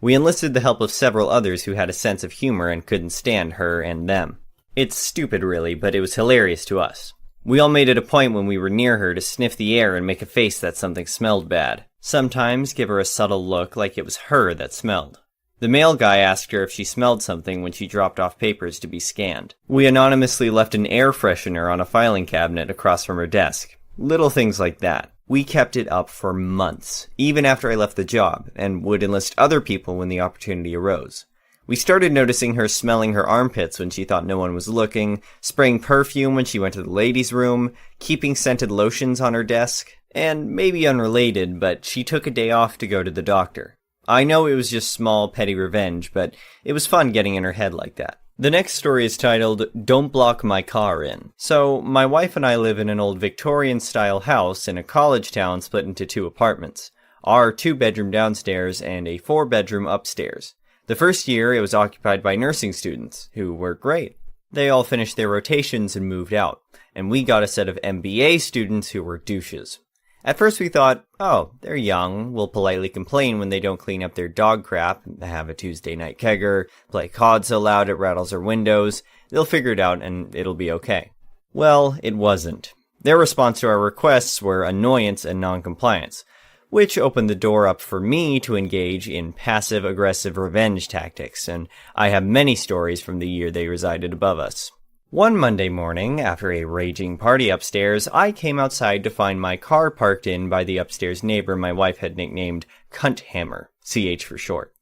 We enlisted the help of several others who had a sense of humor and couldn't stand her and them. It's stupid really, but it was hilarious to us. We all made it a point when we were near her to sniff the air and make a face that something smelled bad. Sometimes give her a subtle look like it was her that smelled. The mail guy asked her if she smelled something when she dropped off papers to be scanned. We anonymously left an air freshener on a filing cabinet across from her desk. Little things like that. We kept it up for months, even after I left the job, and would enlist other people when the opportunity arose. We started noticing her smelling her armpits when she thought no one was looking, spraying perfume when she went to the ladies' room, keeping scented lotions on her desk, and maybe unrelated, but she took a day off to go to the doctor. I know it was just small, petty revenge, but it was fun getting in her head like that. The next story is titled, Don't Block My Car In. So, my wife and I live in an old Victorian-style house in a college town split into 2 apartments. Our 2-bedroom downstairs and a 4-bedroom upstairs. The first year, it was occupied by nursing students, who were great. They all finished their rotations and moved out, and we got a set of MBA students who were douches. At first we thought, oh, they're young, we'll politely complain when they don't clean up their dog crap, have a Tuesday night kegger, play COD so loud it rattles our windows, they'll figure it out and it'll be okay. Well, it wasn't. Their response to our requests were annoyance and non-compliance. which opened the door up for me to engage in passive-aggressive revenge tactics, and I have many stories from the year they resided above us. One Monday morning, after a raging party upstairs, I came outside to find my car parked in by the upstairs neighbor my wife had nicknamed Cunt Hammer, CH for short.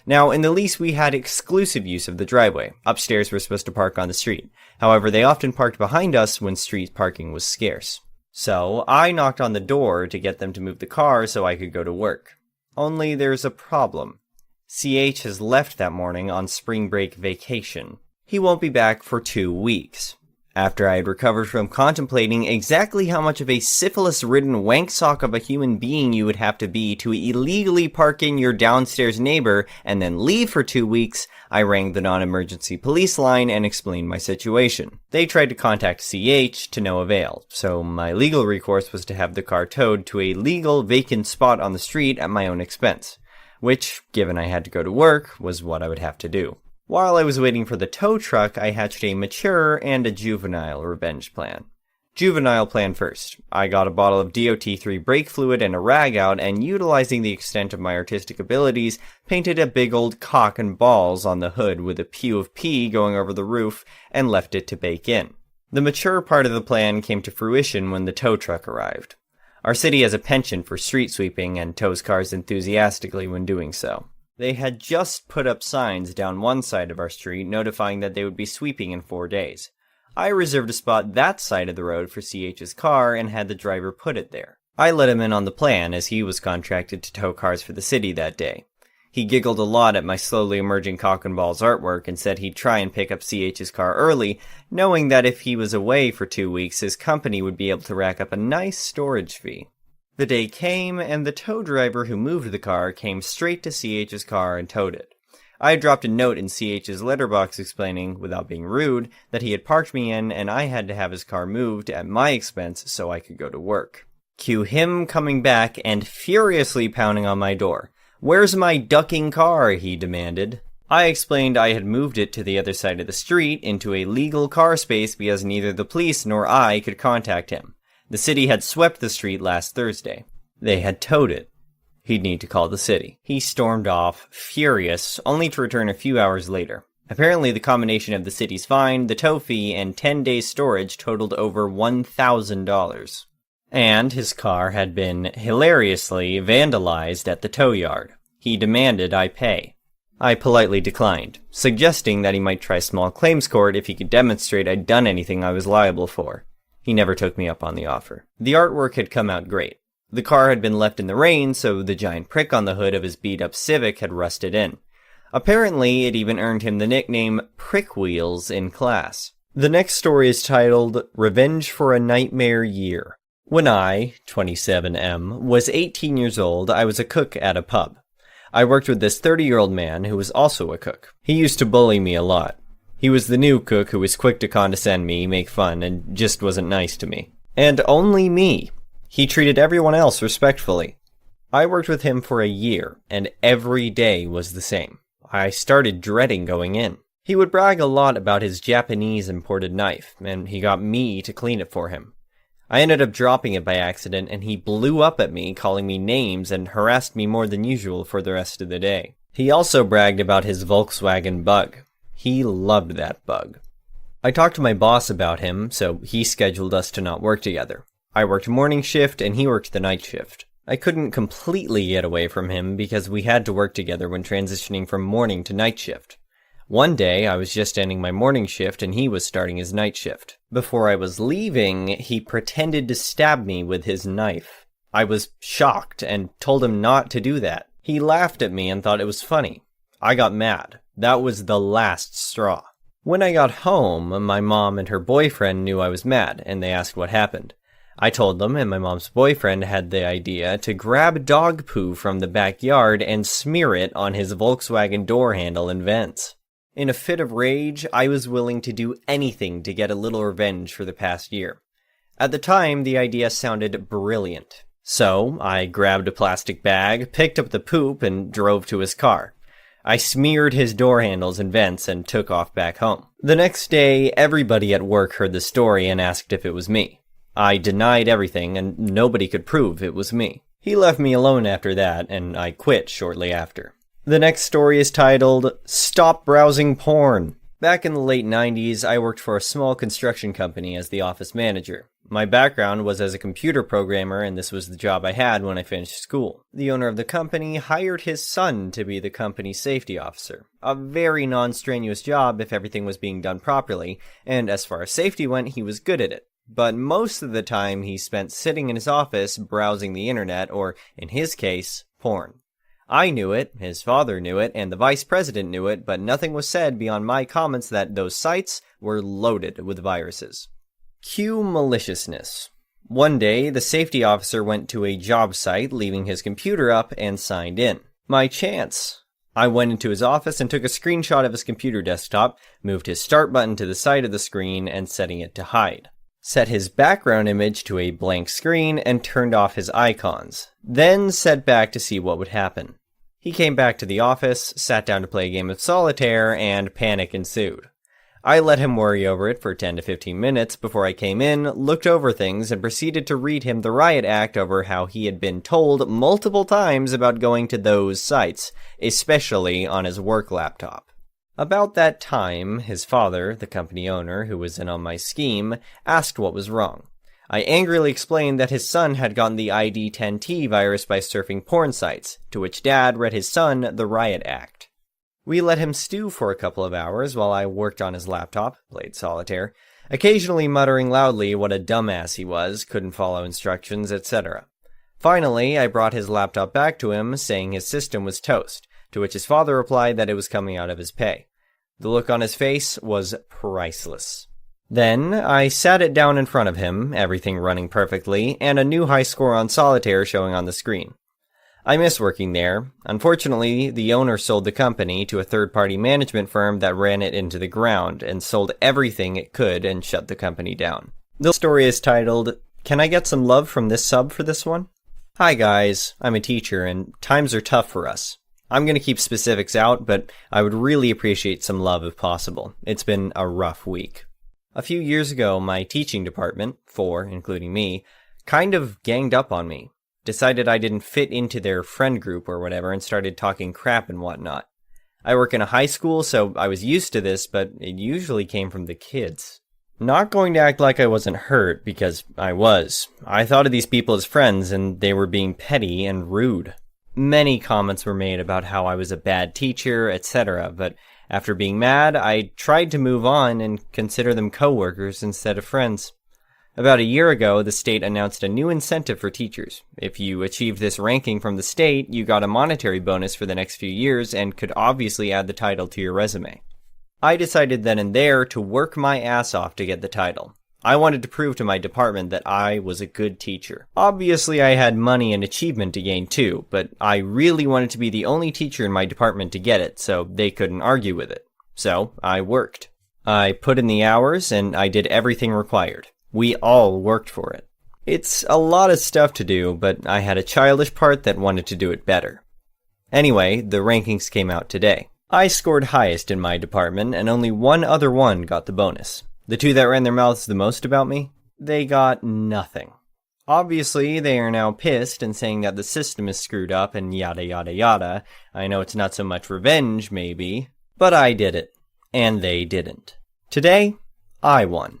Now, in the lease we had exclusive use of the driveway. Upstairs we're supposed to park on the street. However, they often parked behind us when street parking was scarce. So, I knocked on the door to get them to move the car so I could go to work. Only there's a problem. CH has left that morning on spring break vacation. He won't be back for 2 weeks. After I had recovered from contemplating exactly how much of a syphilis-ridden wanksock of a human being you would have to be to illegally park in your downstairs neighbor and then leave for 2 weeks, I rang the non-emergency police line and explained my situation. They tried to contact CH to no avail, so my legal recourse was to have the car towed to a legal vacant spot on the street at my own expense, which, given I had to go to work, was what I would have to do. While I was waiting for the tow truck, I hatched a mature and a juvenile revenge plan. Juvenile plan first. I got a bottle of DOT3 brake fluid and a rag out, and utilizing the extent of my artistic abilities, painted a big old cock and balls on the hood with a pew of pee going over the roof, and left it to bake in. The mature part of the plan came to fruition when the tow truck arrived. Our city has a penchant for street sweeping and tows cars enthusiastically when doing so. They had just put up signs down one side of our street notifying that they would be sweeping in 4 days. I reserved a spot that side of the road for CH's car and had the driver put it there. I let him in on the plan as he was contracted to tow cars for the city that day. He giggled a lot at my slowly emerging cock and balls artwork and said he'd try and pick up CH's car early, knowing that if he was away for 2 weeks, his company would be able to rack up a nice storage fee. The day came, and the tow driver who moved the car came straight to CH's car and towed it. I had dropped a note in CH's letterbox explaining, without being rude, that he had parked me in and I had to have his car moved at my expense so I could go to work. Cue him coming back and furiously pounding on my door. "Where's my ducking car?" he demanded. I explained I had moved it to the other side of the street into a legal car space because neither the police nor I could contact him. The city had swept the street last Thursday. They had towed it. He'd need to call the city. He stormed off, furious, only to return a few hours later. Apparently the combination of the city's fine, the tow fee, and 10 days storage totaled over $1,000. And his car had been hilariously vandalized at the tow yard. He demanded I pay. I politely declined, suggesting that he might try small claims court if he could demonstrate I'd done anything I was liable for. He never took me up on the offer. The artwork had come out great. The car had been left in the rain, so the giant prick on the hood of his beat-up Civic had rusted in. Apparently, it even earned him the nickname Prick Wheels in class. The next story is titled Revenge for a Nightmare Year. When I, 27M, was 18 years old, I was a cook at a pub. I worked with this 30-year-old man who was also a cook. He used to bully me a lot. He was the new cook who was quick to condescend me, make fun, and just wasn't nice to me. And only me. He treated everyone else respectfully. I worked with him for a year, and every day was the same. I started dreading going in. He would brag a lot about his Japanese imported knife, and he got me to clean it for him. I ended up dropping it by accident, and he blew up at me, calling me names, and harassed me more than usual for the rest of the day. He also bragged about his Volkswagen Bug. He loved that bug. I talked to my boss about him, so he scheduled us to not work together. I worked morning shift, and he worked the night shift. I couldn't completely get away from him because we had to work together when transitioning from morning to night shift. One day, I was just ending my morning shift and he was starting his night shift. Before I was leaving, he pretended to stab me with his knife. I was shocked and told him not to do that. He laughed at me and thought it was funny. I got mad. That was the last straw. When I got home, my mom and her boyfriend knew I was mad, and they asked what happened. I told them, and my mom's boyfriend had the idea to grab dog poo from the backyard and smear it on his Volkswagen door handle and vents. In a fit of rage, I was willing to do anything to get a little revenge for the past year. At the time, the idea sounded brilliant. So, I grabbed a plastic bag, picked up the poop, and drove to his car. I smeared his door handles and vents and took off back home. The next day, everybody at work heard the story and asked if it was me. I denied everything, and nobody could prove it was me. He left me alone after that, and I quit shortly after. The next story is titled, Stop Browsing Porn. Back in the late 90s, I worked for a small construction company as the office manager. My background was as a computer programmer, and this was the job I had when I finished school. The owner of the company hired his son to be the company's safety officer. A very non-strenuous job if everything was being done properly, and as far as safety went, he was good at it. But most of the time he spent sitting in his office browsing the internet, or, in his case, porn. I knew it, his father knew it, and the vice president knew it, but nothing was said beyond my comments that those sites were loaded with viruses. Cue maliciousness. One day, the safety officer went to a job site, leaving his computer up, and signed in. My chance. I went into his office and took a screenshot of his computer desktop, moved his start button to the side of the screen, and setting it to hide. Set his background image to a blank screen, and turned off his icons. Then set back to see what would happen. He came back to the office, sat down to play a game of solitaire, and panic ensued. I let him worry over it for 10 to 15 minutes before I came in, looked over things, and proceeded to read him the riot act over how he had been told multiple times about going to those sites, especially on his work laptop. About that time, his father, the company owner, who was in on my scheme, asked what was wrong. I angrily explained that his son had gotten the ID10T virus by surfing porn sites, to which Dad read his son the riot act. We let him stew for a couple of hours while I worked on his laptop, played solitaire, occasionally muttering loudly what a dumbass he was, couldn't follow instructions, etc. Finally, I brought his laptop back to him, saying his system was toast, to which his father replied that it was coming out of his pay. The look on his face was priceless. Then, I sat it down in front of him, everything running perfectly, and a new high score on solitaire showing on the screen. I miss working there. Unfortunately, the owner sold the company to a third-party management firm that ran it into the ground and sold everything it could and shut the company down. The story is titled, Can I Get Some Love from This Sub for this one? Hi guys, I'm a teacher and times are tough for us. I'm going to keep specifics out, but I would really appreciate some love if possible. It's been a rough week. A few years ago, my teaching department, 4 including me, kind of ganged up on me. Decided I didn't fit into their friend group or whatever and started talking crap and whatnot. I work in a high school, so I was used to this, but it usually came from the kids. Not going to act like I wasn't hurt, because I was. I thought of these people as friends, and they were being petty and rude. Many comments were made about how I was a bad teacher, etc., but after being mad, I tried to move on and consider them coworkers instead of friends. About a year ago, the state announced a new incentive for teachers. If you achieved this ranking from the state, you got a monetary bonus for the next few years and could obviously add the title to your resume. I decided then and there to work my ass off to get the title. I wanted to prove to my department that I was a good teacher. Obviously, I had money and achievement to gain too, but I really wanted to be the only teacher in my department to get it, so they couldn't argue with it. So, I worked. I put in the hours, and I did everything required. We all worked for it. It's a lot of stuff to do, but I had a childish part that wanted to do it better. Anyway, the rankings came out today. I scored highest in my department, and only one other one got the bonus. The 2 that ran their mouths the most about me, they got nothing. Obviously, they are now pissed and saying that the system is screwed up and yada yada yada. I know it's not so much revenge, maybe, but I did it, and they didn't. Today, I won.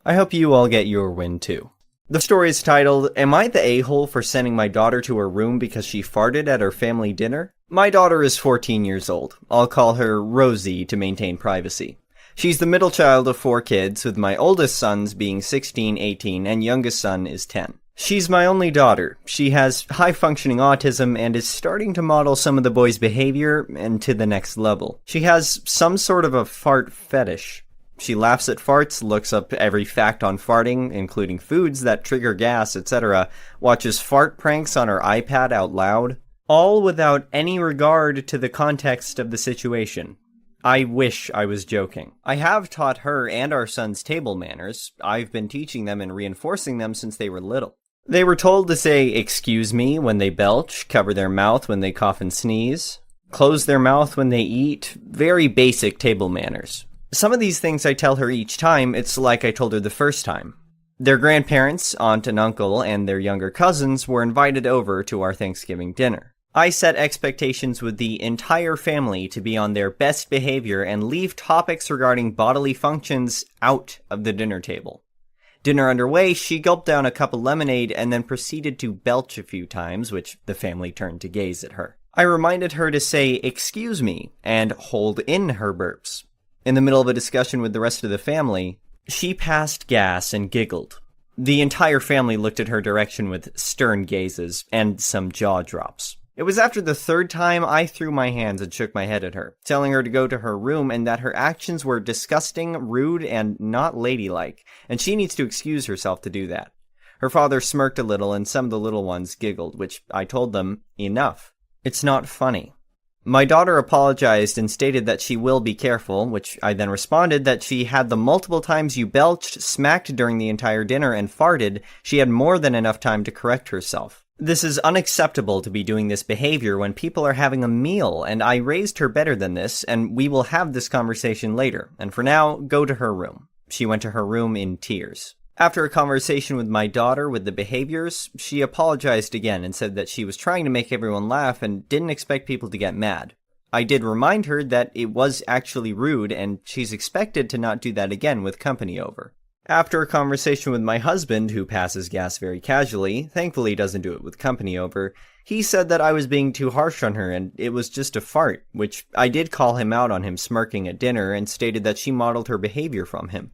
I hope you all get your win too. The story is titled, Am I the a-hole for sending my daughter to her room because she farted at her family dinner? My daughter is 14 years old. I'll call her Rosie to maintain privacy. She's the middle child of 4 kids, with my oldest sons being 16, 18, and youngest son is 10. She's my only daughter. She has high-functioning autism and is starting to model some of the boys' behavior and to the next level. She has some sort of a fart fetish. She laughs at farts, looks up every fact on farting, including foods that trigger gas, etc., watches fart pranks on her iPad out loud, all without any regard to the context of the situation. I wish I was joking. I have taught her and our sons table manners. I've been teaching them and reinforcing them since they were little. They were told to say, "excuse me," when they belch, cover their mouth when they cough and sneeze, close their mouth when they eat, very basic table manners. Some of these things I tell her each time, it's like I told her the first time. Their grandparents, aunt and uncle, and their younger cousins were invited over to our Thanksgiving dinner. I set expectations with the entire family to be on their best behavior and leave topics regarding bodily functions out of the dinner table. Dinner underway, she gulped down a cup of lemonade and then proceeded to belch a few times, which the family turned to gaze at her. I reminded her to say, "Excuse me," and hold in her burps. In the middle of a discussion with the rest of the family, she passed gas and giggled. The entire family looked at her direction with stern gazes and some jaw drops. It was after the third time I threw my hands and shook my head at her, telling her to go to her room and that her actions were disgusting, rude, and not ladylike, and she needs to excuse herself to do that. Her father smirked a little and some of the little ones giggled, which I told them, enough. It's not funny. My daughter apologized and stated that she will be careful, which I then responded that she had the multiple times you belched, smacked during the entire dinner, and farted. She had more than enough time to correct herself. This is unacceptable to be doing this behavior when people are having a meal, and I raised her better than this, and we will have this conversation later. And for now, go to her room. She went to her room in tears. After a conversation with my daughter with the behaviors, she apologized again and said that she was trying to make everyone laugh and didn't expect people to get mad. I did remind her that it was actually rude and she's expected to not do that again with company over. After a conversation with my husband, who passes gas very casually, thankfully doesn't do it with company over, he said that I was being too harsh on her and it was just a fart, which I did call him out on him smirking at dinner and stated that she modeled her behavior from him.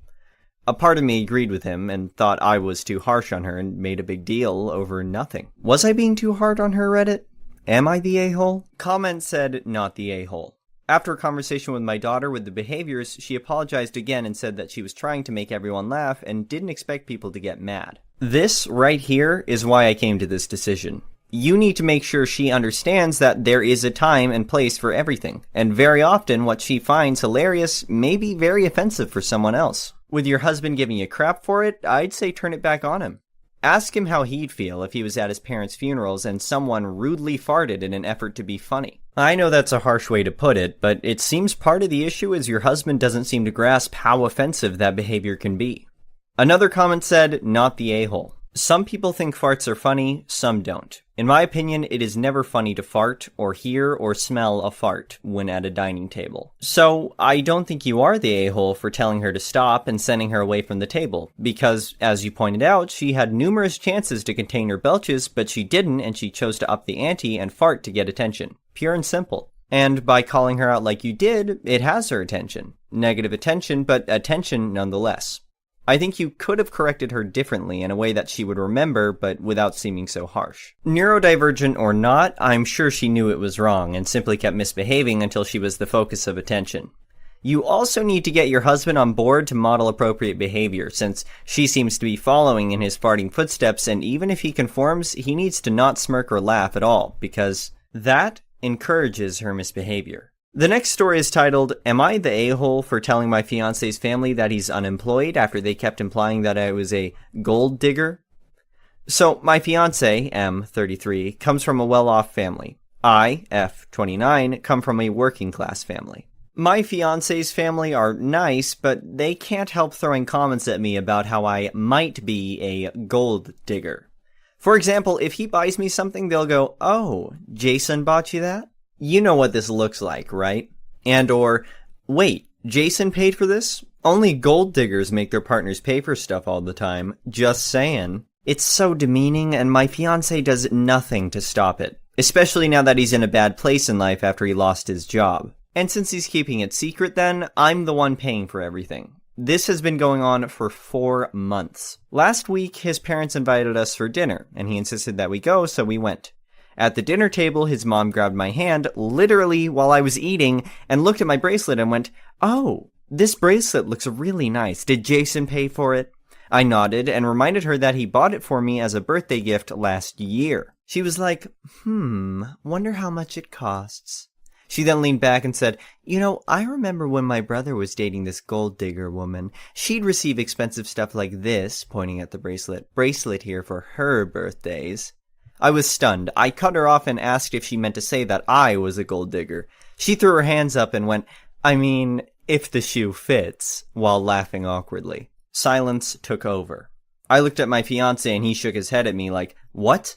A part of me agreed with him and thought I was too harsh on her and made a big deal over nothing. Was I being too hard on her, Reddit? Am I the a-hole? Comment said, not the a-hole. After a conversation with my daughter with the behaviors, she apologized again and said that she was trying to make everyone laugh and didn't expect people to get mad. This right here is why I came to this decision. You need to make sure she understands that there is a time and place for everything, and very often what she finds hilarious may be very offensive for someone else. With your husband giving you crap for it, I'd say turn it back on him. Ask him how he'd feel if he was at his parents' funerals and someone rudely farted in an effort to be funny. I know that's a harsh way to put it, but it seems part of the issue is your husband doesn't seem to grasp how offensive that behavior can be. Another comment said, not the a-hole. Some people think farts are funny, some don't. In my opinion, it is never funny to fart or hear or smell a fart when at a dining table. So, I don't think you are the a-hole for telling her to stop and sending her away from the table, because, as you pointed out, she had numerous chances to contain her belches, but she didn't and she chose to up the ante and fart to get attention. Pure and simple. And by calling her out like you did, it has her attention. Negative attention, but attention nonetheless. I think you could have corrected her differently in a way that she would remember, but without seeming so harsh. Neurodivergent or not, I'm sure she knew it was wrong and simply kept misbehaving until she was the focus of attention. You also need to get your husband on board to model appropriate behavior, since she seems to be following in his farting footsteps, and even if he conforms, he needs to not smirk or laugh at all, because that encourages her misbehavior. The next story is titled, Am I the a-hole for telling my fiancé's family that he's unemployed after they kept implying that I was a gold digger? So, my fiancé, M, 33, comes from a well-off family. I, F, 29, come from a working-class family. My fiancé's family are nice, but they can't help throwing comments at me about how I might be a gold digger. For example, if he buys me something, they'll go, "Oh, Jason bought you that?" You know what this looks like, right? And or, wait, Jason paid for this? Only gold diggers make their partners pay for stuff all the time. Just saying. It's so demeaning, and my fiancé does nothing to stop it. Especially now that he's in a bad place in life after he lost his job. And since he's keeping it secret then, I'm the one paying for everything. This has been going on for 4 months. Last week, his parents invited us for dinner, and he insisted that we go, so we went. At the dinner table, his mom grabbed my hand, literally while I was eating, and looked at my bracelet and went, "Oh, this bracelet looks really nice. Did Jason pay for it?" I nodded and reminded her that he bought it for me as a birthday gift last year. She was like, wonder how much it costs. She then leaned back and said, "You know, I remember when my brother was dating this gold digger woman. She'd receive expensive stuff like this," pointing at the bracelet here for her birthdays. I was stunned. I cut her off and asked if she meant to say that I was a gold digger. She threw her hands up and went, "I mean, if the shoe fits," while laughing awkwardly. Silence took over. I looked at my fiancé and he shook his head at me like, "What?"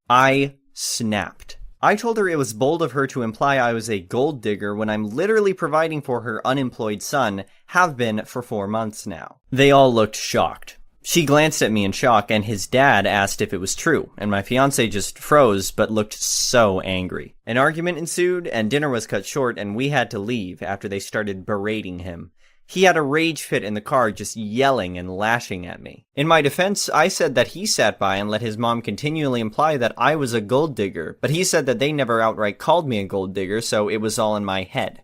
I snapped. I told her it was bold of her to imply I was a gold digger when I'm literally providing for her unemployed son, have been for 4 months now. They all looked shocked. She glanced at me in shock, and his dad asked if it was true, and my fiancé just froze but looked so angry. An argument ensued, and dinner was cut short, and we had to leave after they started berating him. He had a rage fit in the car, just yelling and lashing at me. In my defense, I said that he sat by and let his mom continually imply that I was a gold digger, but he said that they never outright called me a gold digger, so it was all in my head.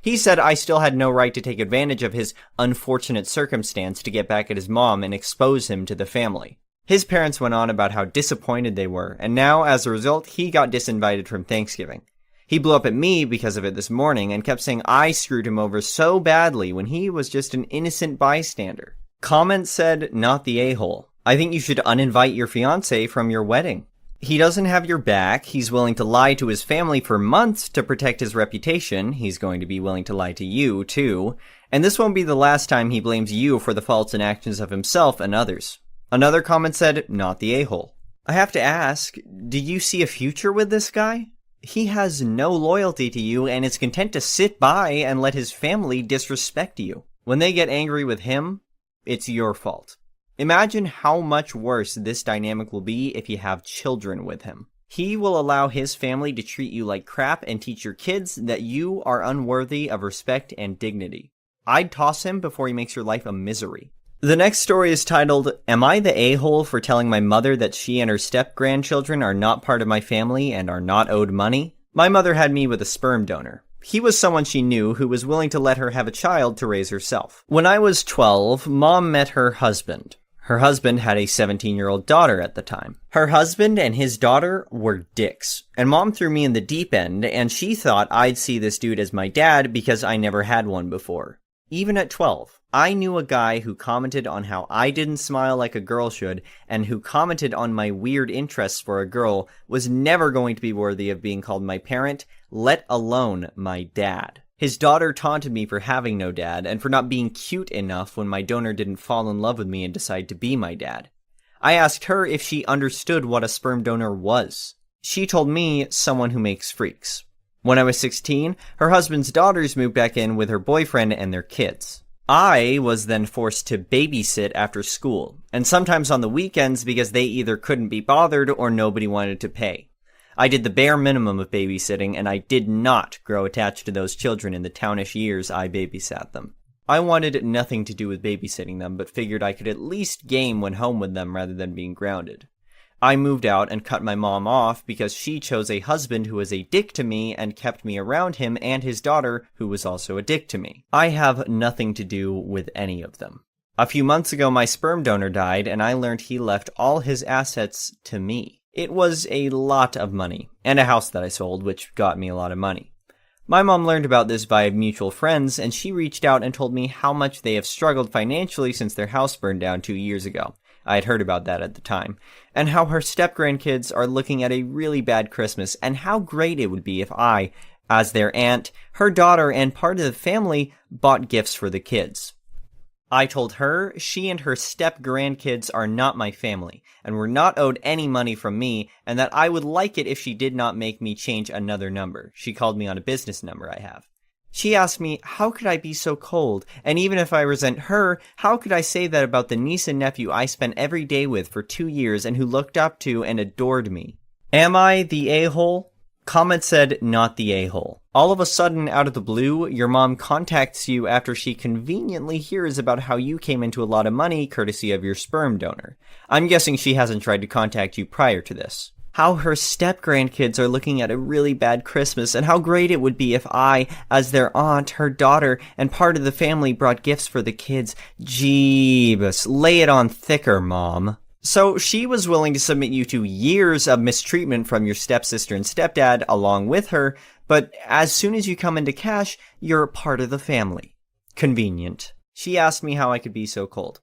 He said I still had no right to take advantage of his unfortunate circumstance to get back at his mom and expose him to the family. His parents went on about how disappointed they were, and now, as a result, he got disinvited from Thanksgiving. He blew up at me because of it this morning and kept saying I screwed him over so badly when he was just an innocent bystander. Comments said, "Not the a-hole. I think you should uninvite your fiancé from your wedding. He doesn't have your back. He's willing to lie to his family for months to protect his reputation. He's going to be willing to lie to you, too. And this won't be the last time he blames you for the faults and actions of himself and others." Another comment said, "Not the a-hole." I have to ask, do you see a future with this guy? He has no loyalty to you and is content to sit by and let his family disrespect you. When they get angry with him, it's your fault. Imagine how much worse this dynamic will be if you have children with him. He will allow his family to treat you like crap and teach your kids that you are unworthy of respect and dignity. I'd toss him before he makes your life a misery. The next story is titled, "Am I the a-hole for telling my mother that she and her step-grandchildren are not part of my family and are not owed money?" My mother had me with a sperm donor. He was someone she knew who was willing to let her have a child to raise herself. When I was 12, Mom met her husband. Her husband had a 17-year-old daughter at the time. Her husband and his daughter were dicks, and Mom threw me in the deep end, and she thought I'd see this dude as my dad because I never had one before. Even at 12, I knew a guy who commented on how I didn't smile like a girl should, and who commented on my weird interests for a girl was never going to be worthy of being called my parent, let alone my dad. His daughter taunted me for having no dad, and for not being cute enough when my donor didn't fall in love with me and decide to be my dad. I asked her if she understood what a sperm donor was. She told me someone who makes freaks. When I was 16, her husband's daughters moved back in with her boyfriend and their kids. I was then forced to babysit after school, and sometimes on the weekends because they either couldn't be bothered or nobody wanted to pay. I did the bare minimum of babysitting, and I did not grow attached to those children in the townish years I babysat them. I wanted nothing to do with babysitting them, but figured I could at least game when home with them rather than being grounded. I moved out and cut my mom off because she chose a husband who was a dick to me and kept me around him and his daughter who was also a dick to me. I have nothing to do with any of them. A few months ago, my sperm donor died, and I learned he left all his assets to me. It was a lot of money, and a house that I sold, which got me a lot of money. My mom learned about this via mutual friends, and she reached out and told me how much they have struggled financially since their house burned down 2 years ago. I had heard about that at the time, and how her step-grandkids are looking at a really bad Christmas, and how great it would be if I, as their aunt, her daughter, and part of the family, bought gifts for the kids. I told her she and her step-grandkids are not my family, and were not owed any money from me, and that I would like it if she did not make me change another number. She called me on a business number I have. She asked me, how could I be so cold? And even if I resent her, how could I say that about the niece and nephew I spent every day with for 2 years and who looked up to and adored me? Am I the a-hole? Comment said, "Not the a-hole." All of a sudden, out of the blue, your mom contacts you after she conveniently hears about how you came into a lot of money courtesy of your sperm donor. I'm guessing she hasn't tried to contact you prior to this. How her step-grandkids are looking at a really bad Christmas, and how great it would be if I, as their aunt, her daughter, and part of the family brought gifts for the kids. Jeebus, lay it on thicker, Mom. So she was willing to submit you to years of mistreatment from your stepsister and stepdad along with her, but as soon as you come into cash, you're part of the family. Convenient. She asked me how I could be so cold.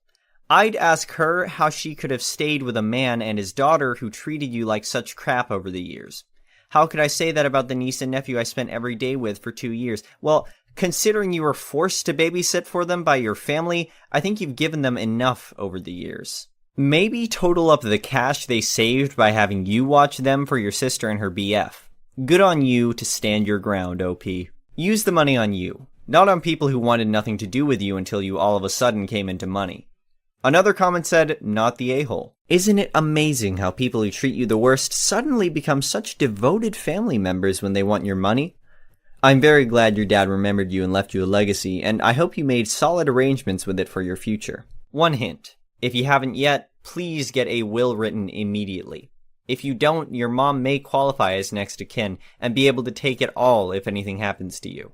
I'd ask her how she could have stayed with a man and his daughter who treated you like such crap over the years. How could I say that about the niece and nephew I spent every day with for 2 years? Well, considering you were forced to babysit for them by your family, I think you've given them enough over the years. Maybe total up the cash they saved by having you watch them for your sister and her BF. Good on you to stand your ground, OP. Use the money on you, not on people who wanted nothing to do with you until you all of a sudden came into money. Another comment said, not the a-hole. Isn't it amazing how people who treat you the worst suddenly become such devoted family members when they want your money? I'm very glad your dad remembered you and left you a legacy, and I hope you made solid arrangements with it for your future. One hint. If you haven't yet, please get a will written immediately. If you don't, your mom may qualify as next of kin and be able to take it all if anything happens to you.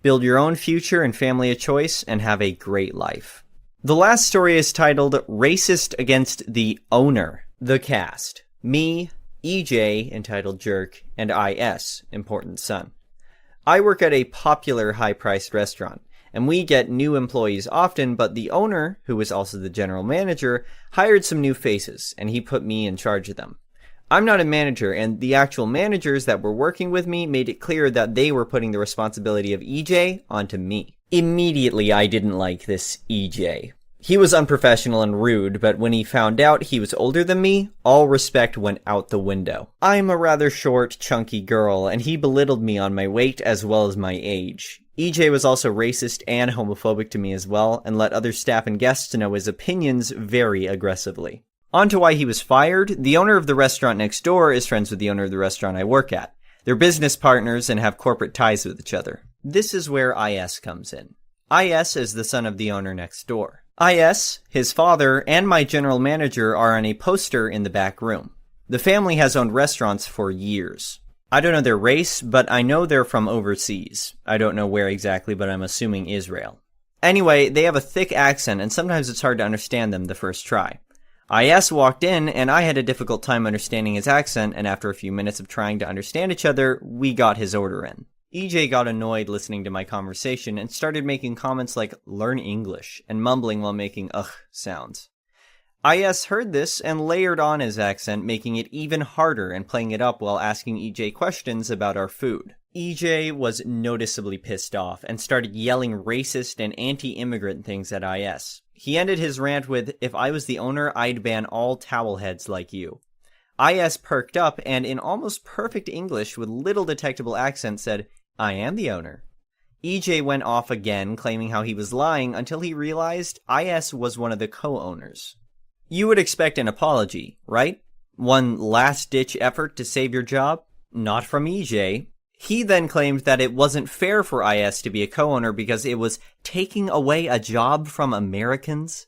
Build your own future and family of choice and have a great life. The last story is titled Racist Against the Owner. The cast. Me, EJ, entitled Jerk, and IS, important son. I work at a popular high-priced restaurant, and we get new employees often, but the owner, who is also the general manager, hired some new faces, and he put me in charge of them. I'm not a manager, and the actual managers that were working with me made it clear that they were putting the responsibility of EJ onto me. Immediately, I didn't like this EJ. He was unprofessional and rude, but when he found out he was older than me, all respect went out the window. I'm a rather short, chunky girl, and he belittled me on my weight as well as my age. EJ was also racist and homophobic to me as well, and let other staff and guests know his opinions very aggressively. On to why he was fired. The owner of the restaurant next door is friends with the owner of the restaurant I work at. They're business partners and have corporate ties with each other. This is where IS comes in. IS is the son of the owner next door. IS, his father, and my general manager are on a poster in the back room. The family has owned restaurants for years. I don't know their race, but I know they're from overseas. I don't know where exactly, but I'm assuming Israel. Anyway, they have a thick accent, and sometimes it's hard to understand them the first try. IS walked in, and I had a difficult time understanding his accent, and after a few minutes of trying to understand each other, we got his order in. EJ got annoyed listening to my conversation and started making comments like, learn English, and mumbling while making ugh sounds. IS heard this and layered on his accent, making it even harder and playing it up while asking EJ questions about our food. EJ was noticeably pissed off and started yelling racist and anti-immigrant things at IS. He ended his rant with, if I was the owner, I'd ban all towel heads like you. IS perked up and in almost perfect English with little detectable accent said, I am the owner. EJ went off again, claiming how he was lying until he realized IS was one of the co-owners. You would expect an apology, right? One last-ditch effort to save your job? Not from EJ. He then claimed that it wasn't fair for IS to be a co-owner because it was taking away a job from Americans.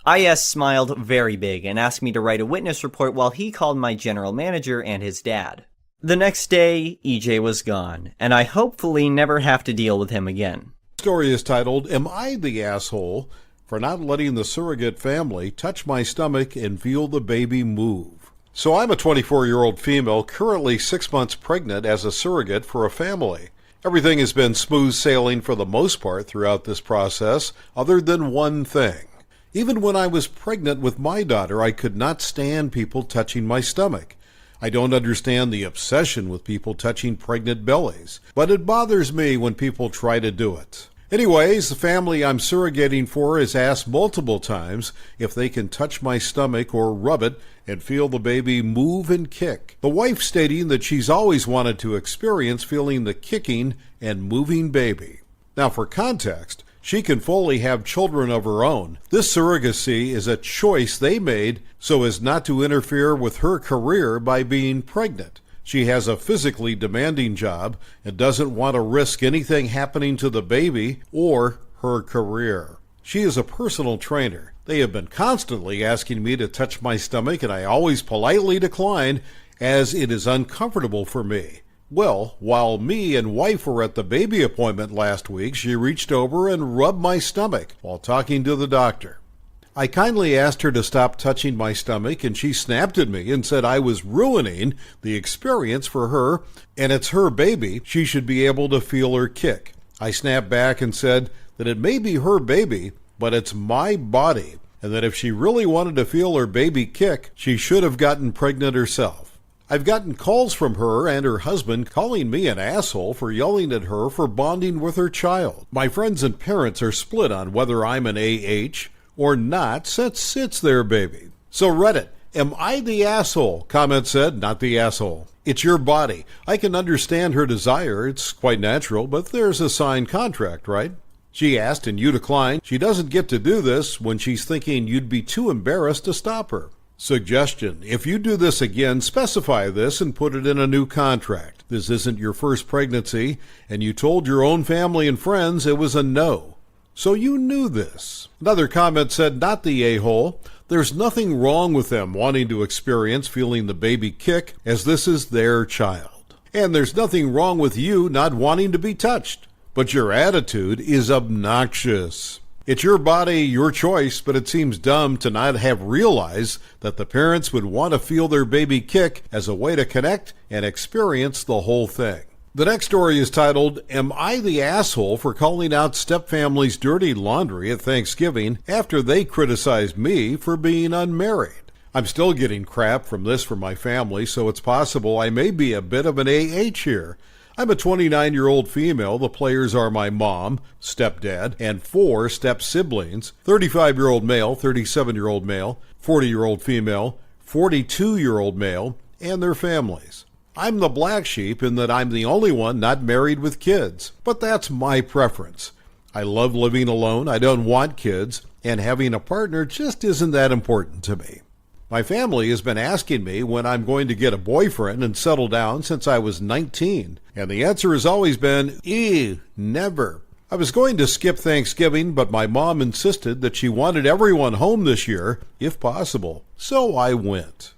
IS smiled very big and asked me to write a witness report while he called my general manager and his dad. The next day, EJ was gone, and I hopefully never have to deal with him again. The story is titled, Am I the Asshole for Not Letting the Surrogate Family Touch My Stomach and Feel the Baby Move? So I'm a 24-year-old female currently 6 months pregnant as a surrogate for a family. Everything has been smooth sailing for the most part throughout this process, other than one thing. Even when I was pregnant with my daughter, I could not stand people touching my stomach. I don't understand the obsession with people touching pregnant bellies, but it bothers me when people try to do it. Anyways, the family I'm surrogating for has asked multiple times if they can touch my stomach or rub it and feel the baby move and kick. The wife stating that she's always wanted to experience feeling the kicking and moving baby. Now for context, she can fully have children of her own. This surrogacy is a choice they made so as not to interfere with her career by being pregnant. She has a physically demanding job and doesn't want to risk anything happening to the baby or her career. She is a personal trainer. They have been constantly asking me to touch my stomach, and I always politely decline as it is uncomfortable for me. Well, while me and wife were at the baby appointment last week, she reached over and rubbed my stomach while talking to the doctor. I kindly asked her to stop touching my stomach, and she snapped at me and said I was ruining the experience for her, and it's her baby. She should be able to feel her kick. I snapped back and said that it may be her baby, but it's my body, and that if she really wanted to feel her baby kick, she should have gotten pregnant herself. I've gotten calls from her and her husband calling me an asshole for yelling at her for bonding with her child. My friends and parents are split on whether I'm an AH or not, since it's their baby. So Reddit, am I the asshole? Comment said, not the asshole. It's your body. I can understand her desire. It's quite natural, but there's a signed contract, right? She asked and you declined. She doesn't get to do this when she's thinking you'd be too embarrassed to stop her. Suggestion: if you do this again, specify this and put it in a new contract. This isn't your first pregnancy, and you told your own family and friends it was a no. So you knew this. Another comment said, not the a-hole. There's nothing wrong with them wanting to experience feeling the baby kick, as this is their child. And there's nothing wrong with you not wanting to be touched. But your attitude is obnoxious. It's your body, your choice, but it seems dumb to not have realized that the parents would want to feel their baby kick as a way to connect and experience the whole thing. The next story is titled, Am I the Asshole for Calling Out Stepfamily's Dirty Laundry at Thanksgiving After They Criticized Me for Being Unmarried? I'm still getting crap from this from my family, so it's possible I may be a bit of an AH here. I'm a 29-year-old female. The players are my mom, stepdad, and 4 step-siblings, 35-year-old male, 37-year-old male, 40-year-old female, 42-year-old male, and their families. I'm the black sheep in that I'm the only one not married with kids, but that's my preference. I love living alone, I don't want kids, and having a partner just isn't that important to me. My family has been asking me when I'm going to get a boyfriend and settle down since I was 19, and the answer has always been, never. I was going to skip Thanksgiving, but my mom insisted that she wanted everyone home this year, if possible, so I went.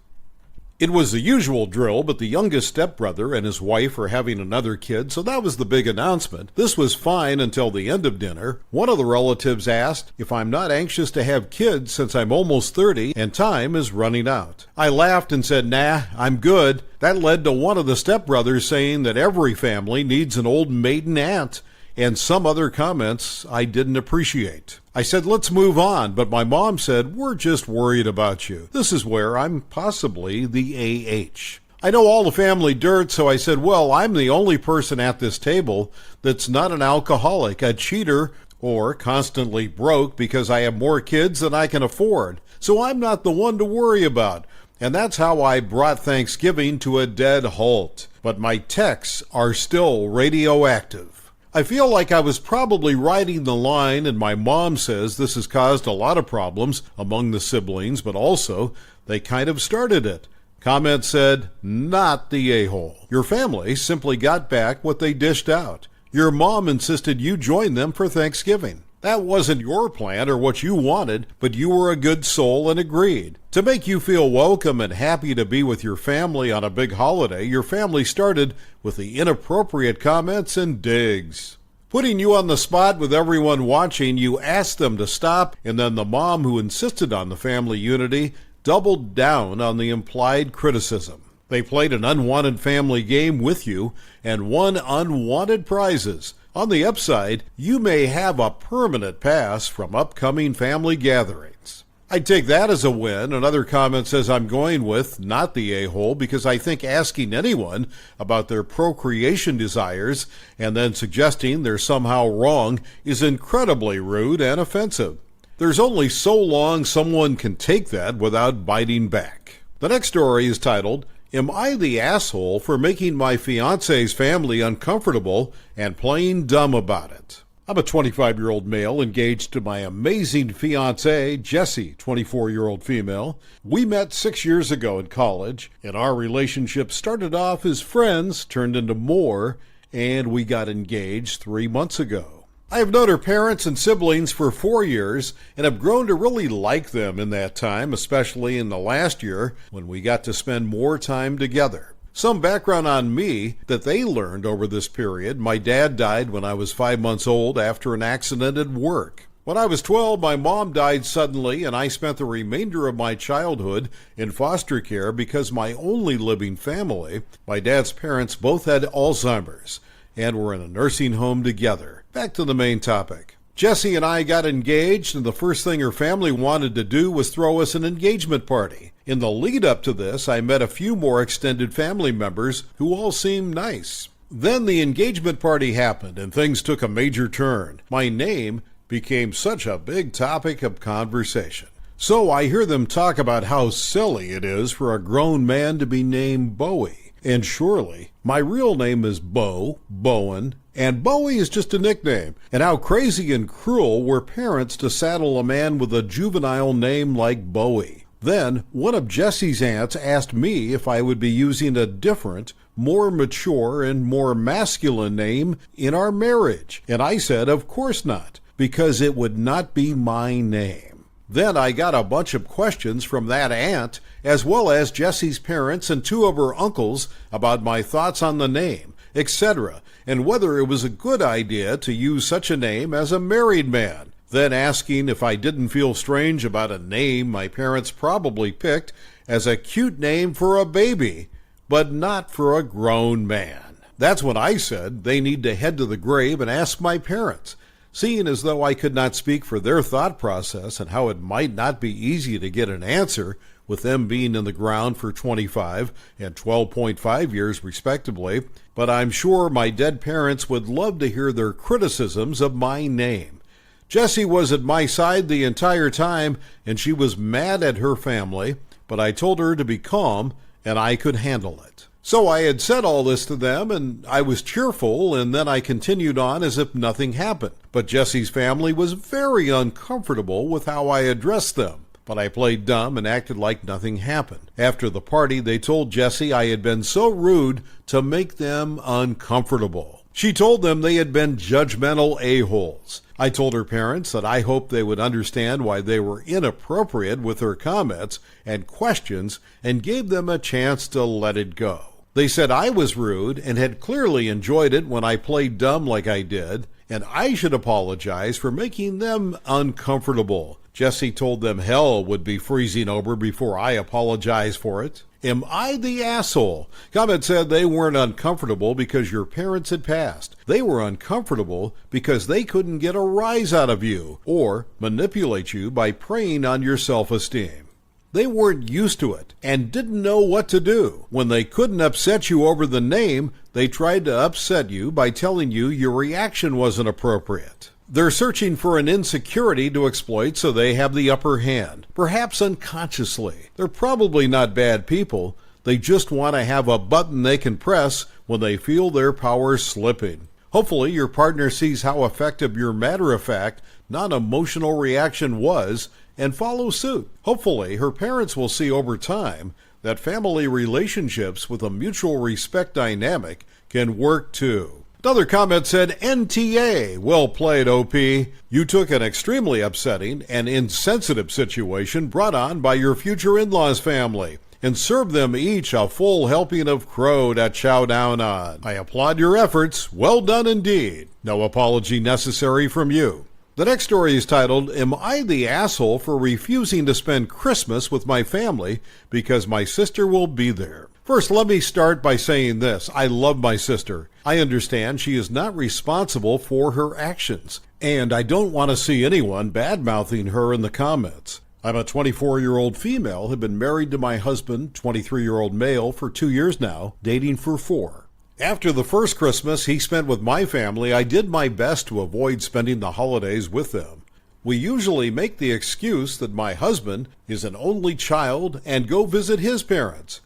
It was the usual drill, but the youngest stepbrother and his wife are having another kid, so that was the big announcement. This was fine until the end of dinner. One of the relatives asked if I'm not anxious to have kids since I'm almost 30 and time is running out. I laughed and said, nah, I'm good. That led to one of the stepbrothers saying that every family needs an old maiden aunt, and some other comments I didn't appreciate. I said, let's move on, but my mom said, we're just worried about you. This is where I'm possibly the AH. I know all the family dirt, so I said, well, I'm the only person at this table that's not an alcoholic, a cheater, or constantly broke because I have more kids than I can afford. So I'm not the one to worry about. And that's how I brought Thanksgiving to a dead halt. But my texts are still radioactive. I feel like I was probably riding the line, and my mom says this has caused a lot of problems among the siblings, but also they kind of started it. Comment said, not the a-hole. Your family simply got back what they dished out. Your mom insisted you join them for Thanksgiving. That wasn't your plan or what you wanted, but you were a good soul and agreed. To make you feel welcome and happy to be with your family on a big holiday, your family started with the inappropriate comments and digs. Putting you on the spot with everyone watching, you asked them to stop, and then the mom who insisted on the family unity doubled down on the implied criticism. They played an unwanted family game with you and won unwanted prizes. On the upside, you may have a permanent pass from upcoming family gatherings. I'd take that as a win. Another comment says I'm going with not the a-hole because I think asking anyone about their procreation desires and then suggesting they're somehow wrong is incredibly rude and offensive. There's only so long someone can take that without biting back. The next story is titled, Am I the asshole for making my fiancé's family uncomfortable and playing dumb about it? I'm a 25-year-old male engaged to my amazing fiancée, Jessie, 24-year-old female. We met 6 years ago in college, and our relationship started off as friends, turned into more, and we got engaged 3 months ago. I have known her parents and siblings for 4 years and have grown to really like them in that time, especially in the last year when we got to spend more time together. Some background on me that they learned over this period. My dad died when I was 5 months old after an accident at work. When I was 12, my mom died suddenly, and I spent the remainder of my childhood in foster care because my only living family, my dad's parents, both had Alzheimer's and were in a nursing home together. Back to the main topic. Jessie and I got engaged, and the first thing her family wanted to do was throw us an engagement party. In the lead up to this, I met a few more extended family members who all seemed nice. Then the engagement party happened, and things took a major turn. My name became such a big topic of conversation. So I hear them talk about how silly it is for a grown man to be named Bowie. And surely, my real name is Bowen, and Bowie is just a nickname. And how crazy and cruel were parents to saddle a man with a juvenile name like Bowie. Then, one of Jesse's aunts asked me if I would be using a different, more mature, and more masculine name in our marriage. And I said, of course not, because it would not be my name. Then I got a bunch of questions from that aunt, as well as Jesse's parents and two of her uncles about my thoughts on the name, etc., and whether it was a good idea to use such a name as a married man. Then asking if I didn't feel strange about a name my parents probably picked as a cute name for a baby, but not for a grown man. That's when I said they need to head to the grave and ask my parents, seeing as though I could not speak for their thought process and how it might not be easy to get an answer with them being in the ground for 25 and 12.5 years respectively, but I'm sure my dead parents would love to hear their criticisms of my name. Jessie was at my side the entire time, and she was mad at her family, but I told her to be calm, and I could handle it. So I had said all this to them, and I was cheerful, and then I continued on as if nothing happened. But Jessie's family was very uncomfortable with how I addressed them. But I played dumb and acted like nothing happened. After the party, they told Jessie I had been so rude to make them uncomfortable. She told them they had been judgmental a-holes. I told her parents that I hoped they would understand why they were inappropriate with her comments and questions and gave them a chance to let it go. They said I was rude and had clearly enjoyed it when I played dumb like I did, and I should apologize for making them uncomfortable. Jessie told them hell would be freezing over before I apologized for it. Am I the asshole? Comment said they weren't uncomfortable because your parents had passed. They were uncomfortable because they couldn't get a rise out of you or manipulate you by preying on your self-esteem. They weren't used to it and didn't know what to do. When they couldn't upset you over the name, they tried to upset you by telling you your reaction wasn't appropriate. They're searching for an insecurity to exploit so they have the upper hand, perhaps unconsciously. They're probably not bad people. They just want to have a button they can press when they feel their power slipping. Hopefully your partner sees how effective your matter-of-fact, non-emotional reaction was and follows suit. Hopefully her parents will see over time that family relationships with a mutual respect dynamic can work too. Another comment said, NTA, well played, OP. You took an extremely upsetting and insensitive situation brought on by your future in-laws family and served them each a full helping of crow to chow down on. I applaud your efforts. Well done indeed. No apology necessary from you. The next story is titled, Am I the Asshole for Refusing to Spend Christmas with My Family Because My Sister Will Be There? First, let me start by saying this. I love my sister. I understand she is not responsible for her actions, and I don't want to see anyone bad-mouthing her in the comments. I'm a 24-year-old female, have been married to my husband, 23-year-old male, for 2 years now, dating for 4. After the first Christmas he spent with my family, I did my best to avoid spending the holidays with them. We usually make the excuse that my husband is an only child and go visit his parents.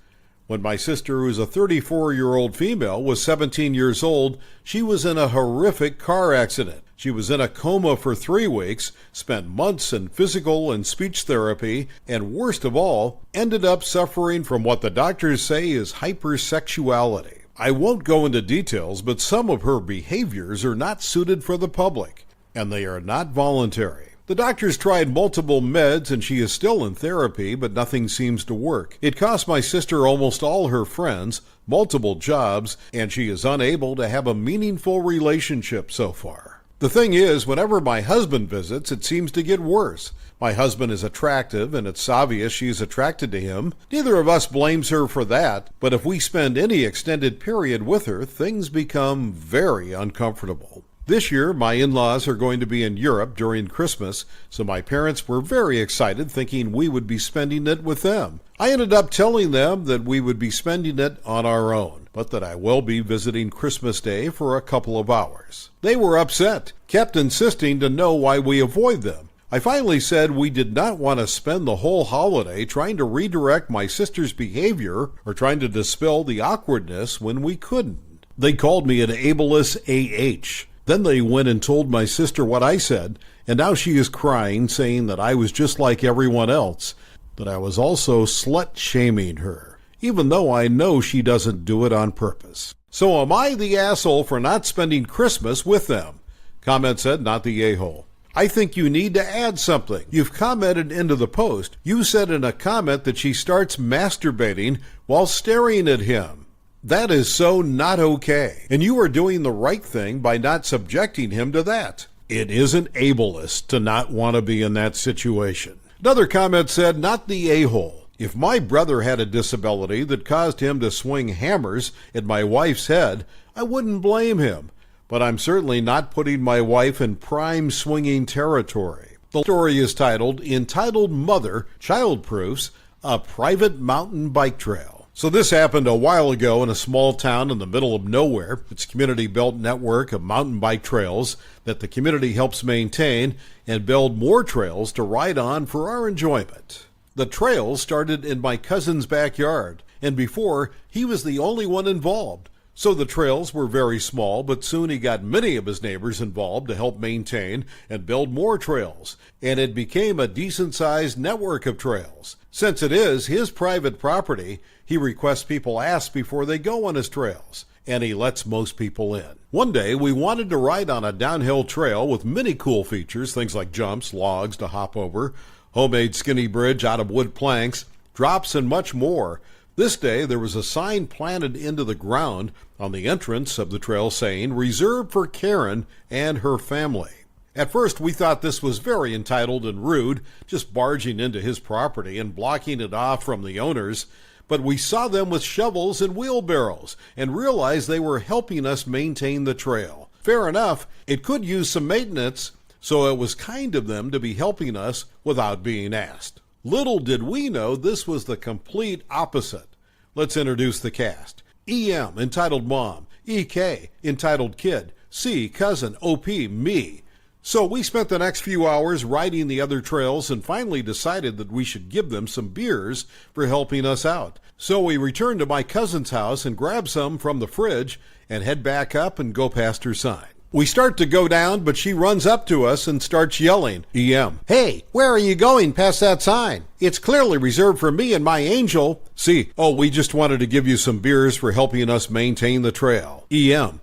When my sister, who is a 34-year-old female, was 17 years old, she was in a horrific car accident. She was in a coma for 3 weeks, spent months in physical and speech therapy, and worst of all, ended up suffering from what the doctors say is hypersexuality. I won't go into details, but some of her behaviors are not suited for the public, and they are not voluntary. The doctors tried multiple meds and she is still in therapy, but nothing seems to work. It cost my sister almost all her friends, multiple jobs, and she is unable to have a meaningful relationship so far. The thing is, whenever my husband visits, it seems to get worse. My husband is attractive, and it's obvious she is attracted to him. Neither of us blames her for that, but if we spend any extended period with her, things become very uncomfortable. This year, my in-laws are going to be in Europe during Christmas, so my parents were very excited, thinking we would be spending it with them. I ended up telling them that we would be spending it on our own, but that I will be visiting Christmas Day for a couple of hours. They were upset, kept insisting to know why we avoid them. I finally said we did not want to spend the whole holiday trying to redirect my sister's behavior or trying to dispel the awkwardness when we couldn't. They called me an ableist AH. Then they went and told my sister what I said, and now she is crying, saying that I was just like everyone else, that I was also slut-shaming her, even though I know she doesn't do it on purpose. So am I the asshole for not spending Christmas with them? Comment said, not the a-hole. I think you need to add something. You've commented into the post. You said in a comment that she starts masturbating while staring at him. That is so not okay. And you are doing the right thing by not subjecting him to that. It isn't ableist to not want to be in that situation. Another comment said, not the a-hole. If my brother had a disability that caused him to swing hammers at my wife's head, I wouldn't blame him. But I'm certainly not putting my wife in prime swinging territory. The story is titled, Entitled Mother Child-Proofs a Private Mountain Bike Trail. So this happened a while ago in a small town in the middle of nowhere. It's a community-built network of mountain bike trails that the community helps maintain and build more trails to ride on for our enjoyment. The trail started in my cousin's backyard, and before, he was the only one involved. So the trails were very small, but soon he got many of his neighbors involved to help maintain and build more trails, and it became a decent-sized network of trails. Since it is his private property, he requests people ask before they go on his trails, and he lets most people in. One day, we wanted to ride on a downhill trail with many cool features, things like jumps, logs to hop over, homemade skinny bridge out of wood planks, drops, and much more. This day, there was a sign planted into the ground on the entrance of the trail saying, reserved for Karen and her family. At first, we thought this was very entitled and rude, just barging into his property and blocking it off from the owners, but we saw them with shovels and wheelbarrows and realized they were helping us maintain the trail. Fair enough, it could use some maintenance, so it was kind of them to be helping us without being asked. Little did we know this was the complete opposite. Let's introduce the cast. EM, entitled mom. EK, entitled kid. C, cousin. OP, me. So we spent the next few hours riding the other trails and finally decided that we should give them some beers for helping us out. So we returned to my cousin's house and grabbed some from the fridge and head back up and go past her sign. We start to go down, but she runs up to us and starts yelling, EM, hey, where are you going past that sign? It's clearly reserved for me and my angel. C, oh, we just wanted to give you some beers for helping us maintain the trail. EM,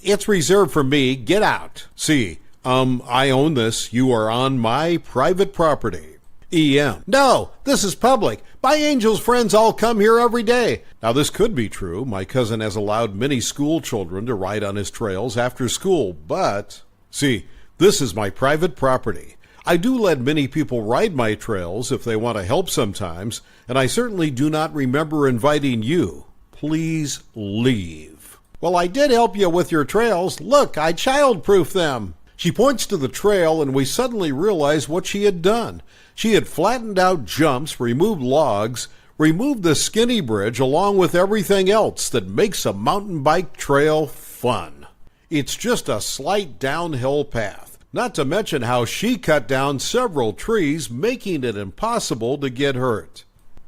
it's reserved for me. Get out. C, I own this. You are on my private property. EM, no, this is public. My angel's friends all come here every day. Now this could be true. My cousin has allowed many school children to ride on his trails after school, but see, this is my private property. I do let many people ride my trails if they want to help sometimes, and I certainly do not remember inviting you. Please leave. Well, I did help you with your trails. Look, I child-proofed them. She points to the trail, and we suddenly realize what she had done. She had flattened out jumps, removed logs, removed the skinny bridge, along with everything else that makes a mountain bike trail fun. It's just a slight downhill path, not to mention how she cut down several trees, making it impossible to get hurt.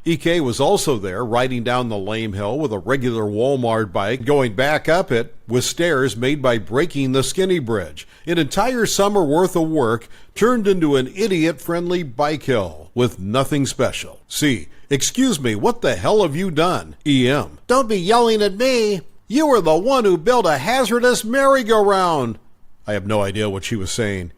EK was also there, riding down the lame hill with a regular Walmart bike, going back up it with stairs made by breaking the skinny bridge. An entire summer worth of work turned into an idiot-friendly bike hill with nothing special. C, excuse me, what the hell have you done? EM, don't be yelling at me. You were the one who built a hazardous merry-go-round. I have no idea what she was saying.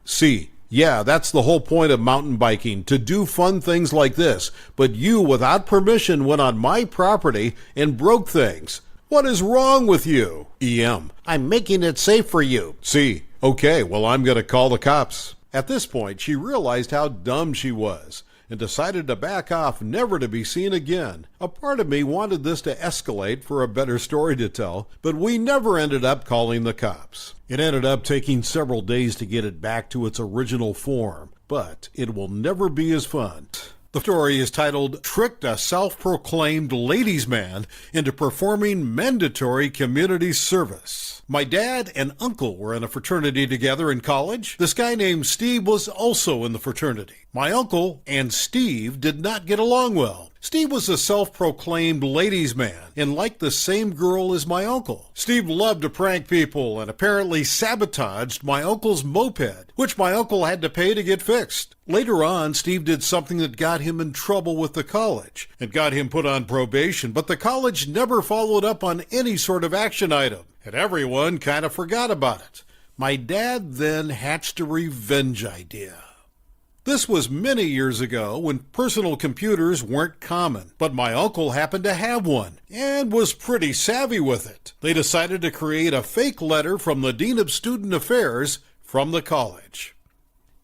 C, yeah, that's the whole point of mountain biking, to do fun things like this. But you, without permission, went on my property and broke things. What is wrong with you? EM, I'm making it safe for you. C, okay, well, I'm going to call the cops. At this point, she realized how dumb she was and decided to back off, never to be seen again. A part of me wanted this to escalate for a better story to tell, but we never ended up calling the cops. It ended up taking several days to get it back to its original form, but it will never be as fun. The story is titled, Tricked a Self-Proclaimed Ladies' Man into Performing Mandatory Community Service. My dad and uncle were in a fraternity together in college. This guy named Steve was also in the fraternity. My uncle and Steve did not get along well. Steve was a self-proclaimed ladies' man and liked the same girl as my uncle. Steve loved to prank people and apparently sabotaged my uncle's moped, which my uncle had to pay to get fixed. Later on, Steve did something that got him in trouble with the college and got him put on probation, but the college never followed up on any sort of action item, and everyone kind of forgot about it. My dad then hatched a revenge idea. This was many years ago when personal computers weren't common, but my uncle happened to have one and was pretty savvy with it. They decided to create a fake letter from the Dean of Student Affairs from the college.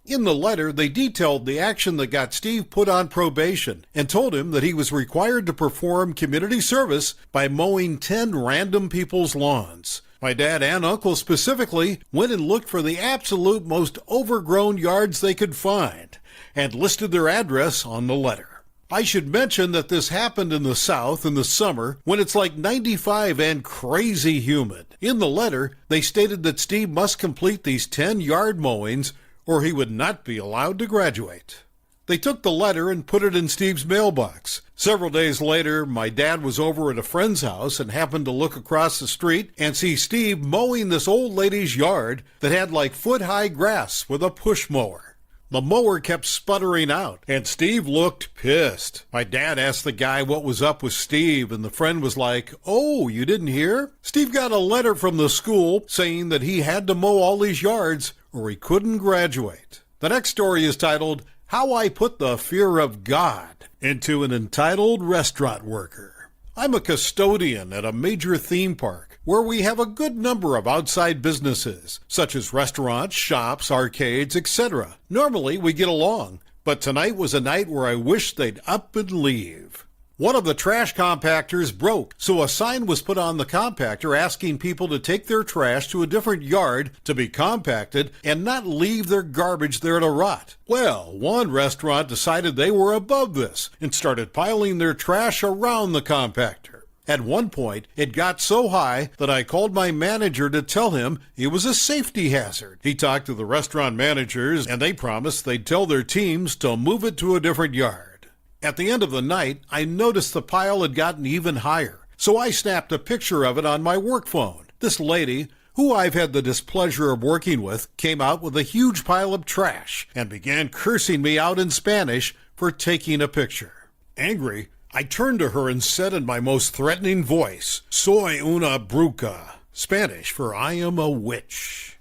In the letter, they detailed the action that got Steve put on probation and told him that he was required to perform community service by mowing 10 random people's lawns. My dad and uncle specifically went and looked for the absolute most overgrown yards they could find and listed their address on the letter. I should mention that this happened in the South in the summer when it's like 95 and crazy humid. In the letter, they stated that Steve must complete these 10 yard mowings or he would not be allowed to graduate. They took the letter and put it in Steve's mailbox. Several days later, my dad was over at a friend's house and happened to look across the street and see Steve mowing this old lady's yard that had like foot-high grass with a push mower. The mower kept sputtering out, and Steve looked pissed. My dad asked the guy what was up with Steve, and the friend was like, "Oh, you didn't hear? Steve got a letter from the school saying that he had to mow all these yards or he couldn't graduate." The next story is titled, How I Put the Fear of God into an Entitled Restaurant Worker. I'm a custodian at a major theme park where we have a good number of outside businesses, such as restaurants, shops, arcades, etc. Normally we get along, but tonight was a night where I wished they'd up and leave. One of the trash compactors broke, so a sign was put on the compactor asking people to take their trash to a different yard to be compacted and not leave their garbage there to rot. Well, one restaurant decided they were above this and started piling their trash around the compactor. At one point, it got so high that I called my manager to tell him it was a safety hazard. He talked to the restaurant managers, and they promised they'd tell their teams to move it to a different yard. At the end of the night, I noticed the pile had gotten even higher, so I snapped a picture of it on my work phone. This lady, who I've had the displeasure of working with, came out with a huge pile of trash and began cursing me out in Spanish for taking a picture. Angry, I turned to her and said in my most threatening voice, "Soy una bruja," Spanish for I am a witch.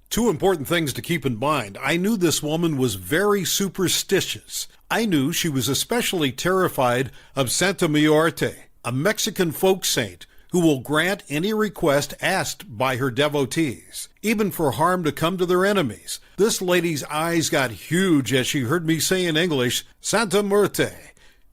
Two important things to keep in mind. I knew this woman was very superstitious. I knew she was especially terrified of Santa Muerte, a Mexican folk saint who will grant any request asked by her devotees, even for harm to come to their enemies. This lady's eyes got huge as she heard me say in English, "Santa Muerte,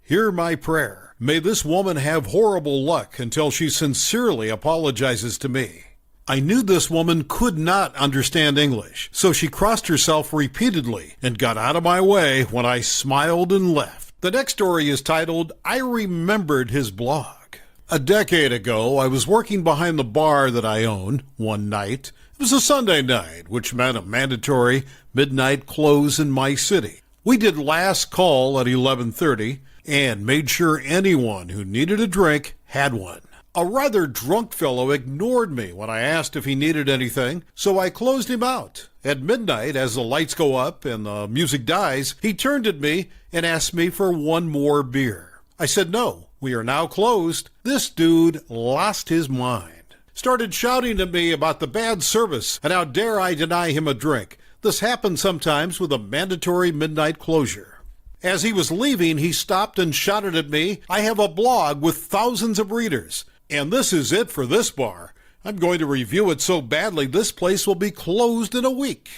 hear my prayer. May this woman have horrible luck until she sincerely apologizes to me." I knew this woman could not understand English, so she crossed herself repeatedly and got out of my way when I smiled and left. The next story is titled, I Remembered His Blog. A decade ago, I was working behind the bar that I own one night. It was a Sunday night, which meant a mandatory midnight close in my city. We did last call at 11:30 and made sure anyone who needed a drink had one. A rather drunk fellow ignored me when I asked if he needed anything, so I closed him out. At midnight, as the lights go up and the music dies, he turned at me and asked me for one more beer. I said no, we are now closed. This dude lost his mind. Started shouting at me about the bad service and how dare I deny him a drink. This happens sometimes with a mandatory midnight closure. As he was leaving, he stopped and shouted at me, "I have a blog with thousands of readers. And this is it for this bar. I'm going to review it so badly this place will be closed in a week.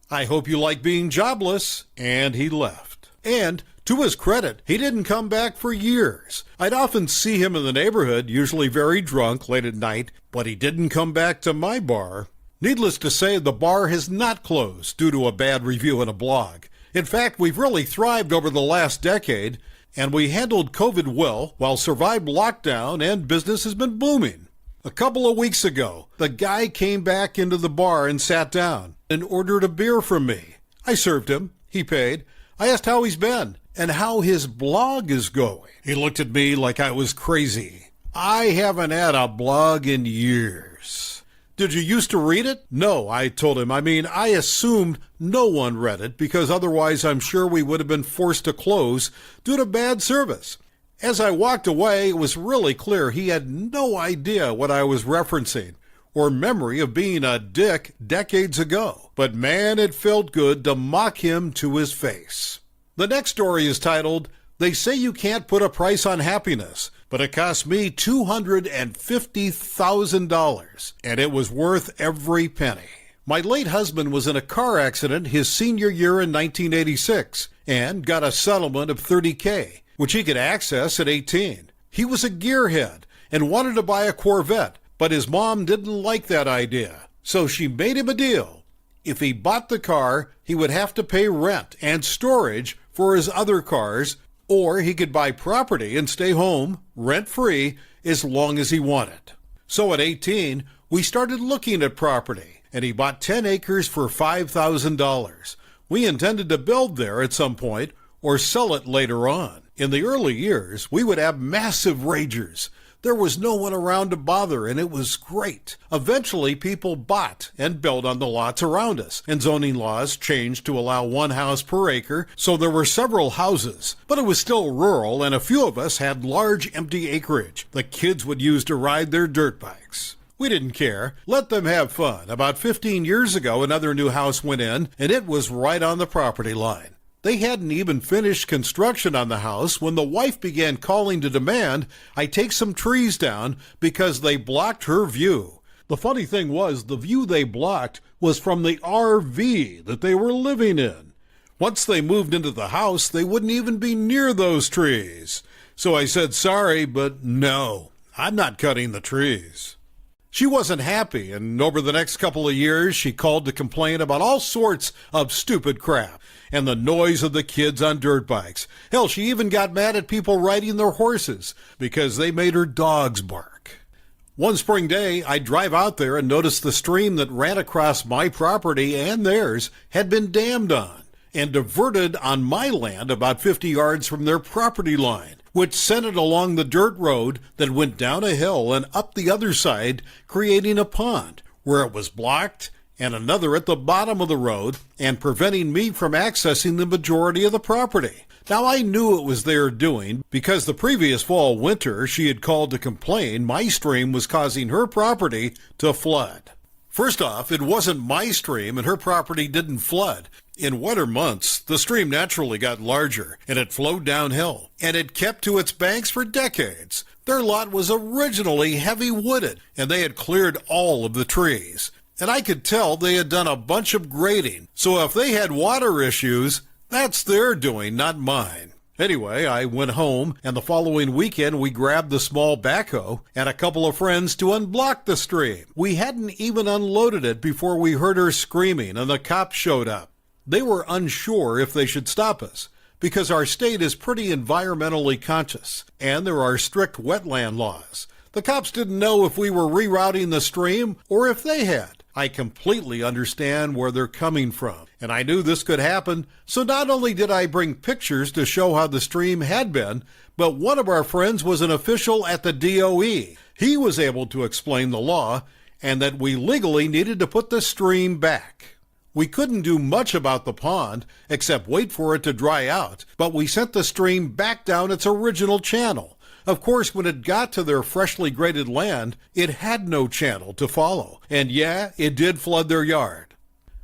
I hope you like being jobless." And he left. And to his credit, he didn't come back for years. I'd often see him in the neighborhood, usually very drunk late at night, but he didn't come back to my bar. Needless to say, the bar has not closed due to a bad review in a blog. In fact, we've really thrived over the last decade, and we handled COVID well while survived lockdown, and business has been booming. A couple of weeks ago, the guy came back into the bar and sat down and ordered a beer from me. I served him. He paid. I asked how he's been and how his blog is going. He looked at me like I was crazy. I haven't had a blog in years. Did you used to read it? No, I told him. I assumed no one read it because otherwise I'm sure we would have been forced to close due to bad service. As I walked away, it was really clear he had no idea what I was referencing or memory of being a dick decades ago. But man, it felt good to mock him to his face. The next story is titled, They Say You Can't Put a Price on Happiness, but it cost me $250,000, and it was worth every penny. My late husband was in a car accident his senior year in 1986 and got a settlement of $30,000, which he could access at 18. He was a gearhead and wanted to buy a Corvette, but his mom didn't like that idea, so she made him a deal. If he bought the car, he would have to pay rent and storage for his other cars, or he could buy property and stay home, rent-free, as long as he wanted. So at 18, we started looking at property, and he bought 10 acres for $5,000. We intended to build there at some point, or sell it later on. In the early years, we would have massive ragers. There was no one around to bother, and it was great. Eventually, people bought and built on the lots around us, and zoning laws changed to allow one house per acre, so there were several houses. But it was still rural, and a few of us had large empty acreage the kids would use to ride their dirt bikes. We didn't care. Let them have fun. About 15 years ago, another new house went in, and it was right on the property line. They hadn't even finished construction on the house when the wife began calling to demand I take some trees down because they blocked her view. The funny thing was, the view they blocked was from the RV that they were living in. Once they moved into the house, they wouldn't even be near those trees. So I said, sorry, but no, I'm not cutting the trees. She wasn't happy, and over the next couple of years, she called to complain about all sorts of stupid crap and the noise of the kids on dirt bikes. Hell, she even got mad at people riding their horses because they made her dogs bark. One spring day, I drive out there and noticed the stream that ran across my property and theirs had been dammed on and diverted on my land about 50 yards from their property line, which sent it along the dirt road that went down a hill and up the other side, creating a pond where it was blocked and another at the bottom of the road and preventing me from accessing the majority of the property. Now, I knew it was their doing because the previous fall/winter she had called to complain my stream was causing her property to flood. First off, it wasn't my stream and her property didn't flood. In wetter months, the stream naturally got larger and it flowed downhill, and it kept to its banks for decades. Their lot was originally heavy wooded and they had cleared all of the trees. And I could tell they had done a bunch of grading, so if they had water issues, that's their doing, not mine. Anyway, I went home, and the following weekend we grabbed the small backhoe and a couple of friends to unblock the stream. We hadn't even unloaded it before we heard her screaming, and the cops showed up. They were unsure if they should stop us, because our state is pretty environmentally conscious, and there are strict wetland laws. The cops didn't know if we were rerouting the stream or if they had. I completely understand where they're coming from, and I knew this could happen, so not only did I bring pictures to show how the stream had been, but one of our friends was an official at the DOE. He was able to explain the law, and that we legally needed to put the stream back. We couldn't do much about the pond, except wait for it to dry out, but we sent the stream back down its original channel. Of course, when it got to their freshly graded land, it had no channel to follow, and yeah, it did flood their yard.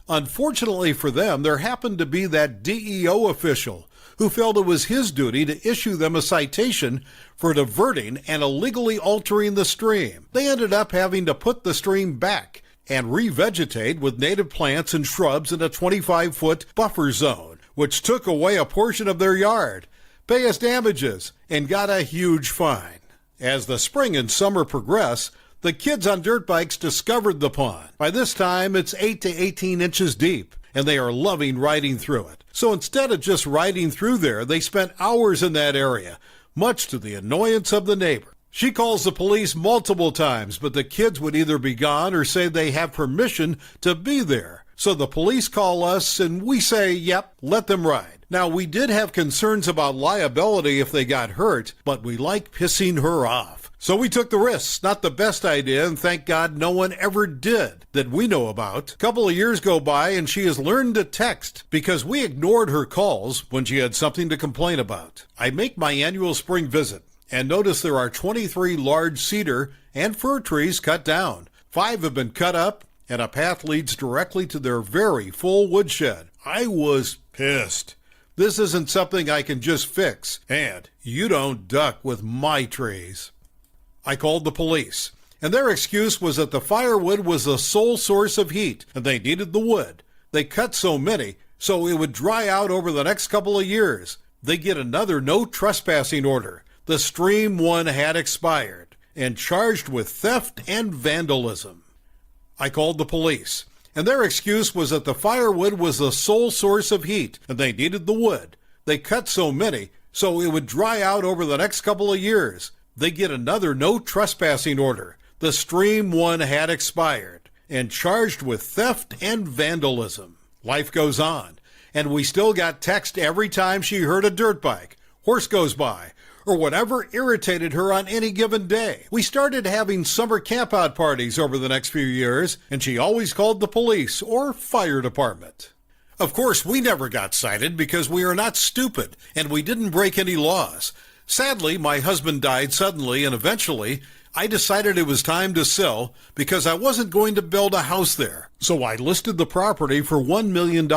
Unfortunately for them, there happened to be that DEO official who felt it was his duty to issue them a citation for diverting and illegally altering the stream. They ended up having to put the stream back and revegetate with native plants and shrubs in a 25-foot buffer zone, which took away a portion of their yard, pay us damages, and got a huge fine. As the spring and summer progress, the kids on dirt bikes discovered the pond. By this time, it's 8 to 18 inches deep, and they are loving riding through it. So instead of just riding through there, they spent hours in that area, much to the annoyance of the neighbor. She calls the police multiple times, but the kids would either be gone or say they have permission to be there. So the police call us and we say, yep, let them ride. Now, we did have concerns about liability if they got hurt, but we like pissing her off. So we took the risks. Not the best idea, and thank God no one ever did that we know about. A couple of years go by and she has learned to text because we ignored her calls when she had something to complain about. I make my annual spring visit and notice there are 23 large cedar and fir trees cut down. 5 have been cut up, and a path leads directly to their very full woodshed. I was pissed. This isn't something I can just fix, and you don't duck with my trees. I called the police, and their excuse was that the firewood was the sole source of heat, and they needed the wood. They cut so many, so it would dry out over the next couple of years. They get another no trespassing order. The stream one had expired, and charged with theft and vandalism. I called the police, and their excuse was that the firewood was the sole source of heat, and they needed the wood. They cut so many, so it would dry out over the next couple of years. They get another no trespassing order. The stream one had expired, and charged with theft and vandalism. Life goes on, and we still got text every time she heard a dirt bike, horse goes by, or whatever irritated her on any given day. We started having summer campout parties over the next few years, and she always called the police or fire department. Of course, we never got cited because we are not stupid, and we didn't break any laws. Sadly, my husband died suddenly, and eventually, I decided it was time to sell because I wasn't going to build a house there. So I listed the property for $1 million,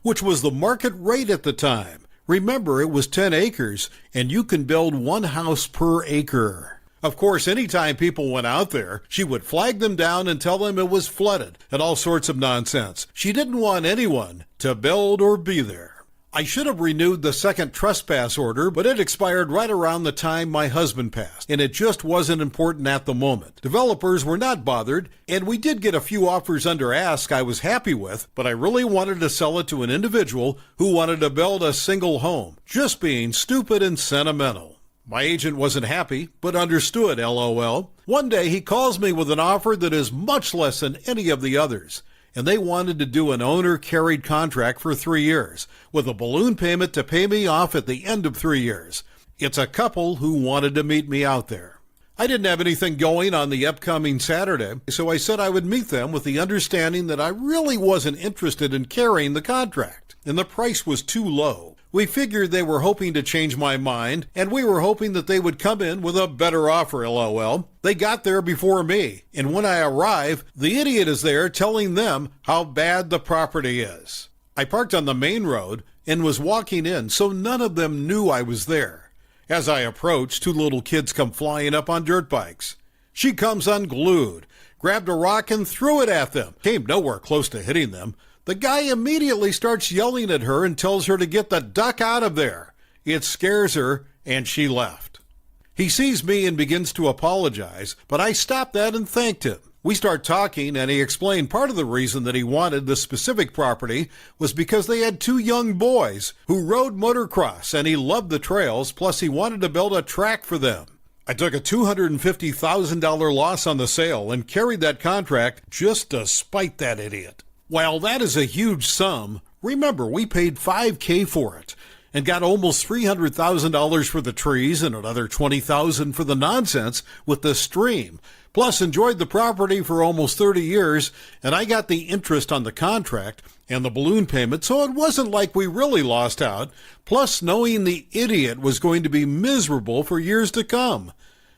which was the market rate at the time. Remember, it was 10 acres, and you can build 1 house per acre. Of course, anytime people went out there, she would flag them down and tell them it was flooded and all sorts of nonsense. She didn't want anyone to build or be there. I should have renewed the second trespass order, but it expired right around the time my husband passed, and it just wasn't important at the moment. Developers were not bothered, and we did get a few offers under ask I was happy with, but I really wanted to sell it to an individual who wanted to build a single home, just being stupid and sentimental. My agent wasn't happy, but understood, LOL. One day he calls me with an offer that is much less than any of the others, and they wanted to do an owner-carried contract for 3 years, with a balloon payment to pay me off at the end of 3 years. It's a couple who wanted to meet me out there. I didn't have anything going on the upcoming Saturday, so I said I would meet them with the understanding that I really wasn't interested in carrying the contract, and the price was too low. We figured they were hoping to change my mind, and we were hoping that they would come in with a better offer, LOL. They got there before me, and when I arrive, the idiot is there telling them how bad the property is. I parked on the main road and was walking in, so none of them knew I was there. As I approached, 2 little kids come flying up on dirt bikes. She comes unglued, grabbed a rock and threw it at them. Came nowhere close to hitting them. The guy immediately starts yelling at her and tells her to get the duck out of there. It scares her, and she left. He sees me and begins to apologize, but I stopped that and thanked him. We start talking, and he explained part of the reason that he wanted the specific property was because they had 2 young boys who rode motocross, and he loved the trails, plus he wanted to build a track for them. I took a $250,000 loss on the sale and carried that contract just to spite that idiot. While that is a huge sum, remember we paid $5,000 for it and got almost $300,000 for the trees and another $20,000 for the nonsense with the stream. Plus enjoyed the property for almost 30 years, and I got the interest on the contract and the balloon payment, so it wasn't like we really lost out, plus knowing the idiot was going to be miserable for years to come.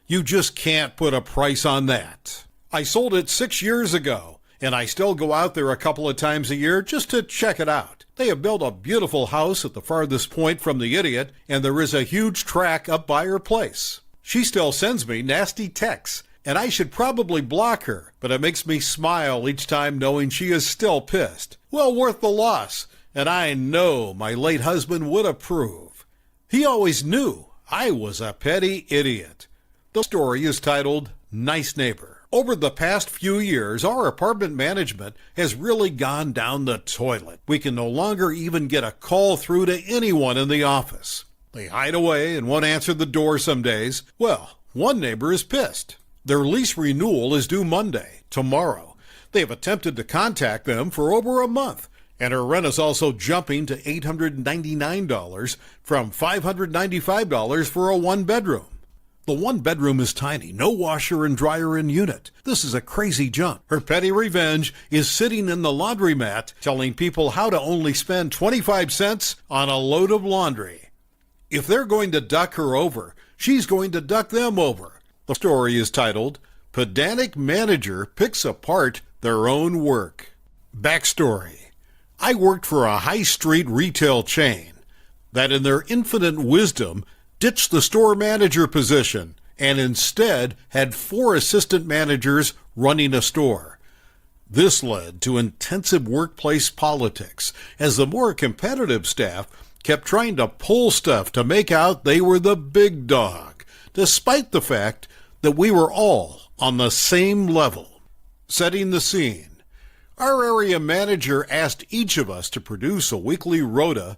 You just can't put a price on that. I sold it 6 years ago, and I still go out there a couple of times a year just to check it out. They have built a beautiful house at the farthest point from the idiot, and there is a huge track up by her place. She still sends me nasty texts, and I should probably block her, but it makes me smile each time knowing she is still pissed. Well worth the loss, and I know my late husband would approve. He always knew I was a petty idiot. The story is titled Nice Neighbor. Over the past few years, our apartment management has really gone down the toilet. We can no longer even get a call through to anyone in the office. They hide away and won't answer the door some days. Well, one neighbor is pissed. Their lease renewal is due Monday, tomorrow. They have attempted to contact them for over a month, and her rent is also jumping to $899 from $595 for a one-bedroom. The one bedroom is tiny, no washer and dryer in unit. This is a crazy jump. Her petty revenge is sitting in the laundromat telling people how to only spend 25 cents on a load of laundry. If they're going to duck her over, she's going to duck them over. The story is titled, Pedantic Manager Picks Apart Their Own Work. Backstory. I worked for a high street retail chain that in their infinite wisdom ditched the store manager position and instead had 4 assistant managers running a store. This led to intensive workplace politics as the more competitive staff kept trying to pull stuff to make out they were the big dog, despite the fact that we were all on the same level. Setting the scene, our area manager asked each of us to produce a weekly rota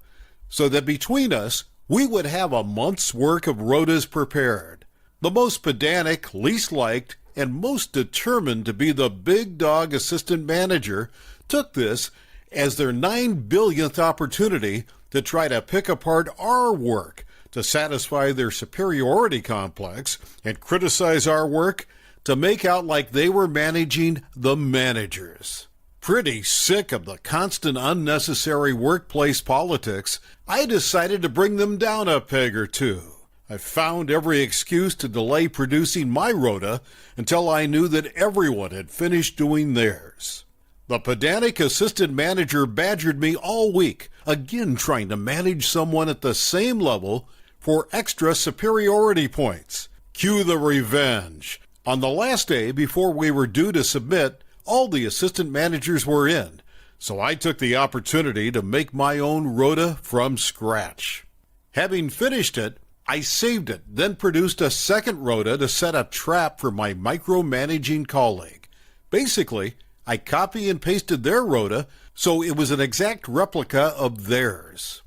so that between us we would have a month's work of rotas prepared. The most pedantic, least liked, and most determined to be the big dog assistant manager took this as their 9 billionth opportunity to try to pick apart our work, to satisfy their superiority complex and criticize our work, to make out like they were managing the managers. Pretty sick of the constant unnecessary workplace politics, I decided to bring them down a peg or two. I found every excuse to delay producing my rota until I knew that everyone had finished doing theirs. The pedantic assistant manager badgered me all week, again trying to manage someone at the same level for extra superiority points. Cue the revenge. On the last day before we were due to submit, all the assistant managers were in, so I took the opportunity to make my own rota from scratch. Having finished it, I saved it, then produced a second rota to set a trap for my micromanaging colleague. Basically, I copy and pasted their rota so it was an exact replica of theirs.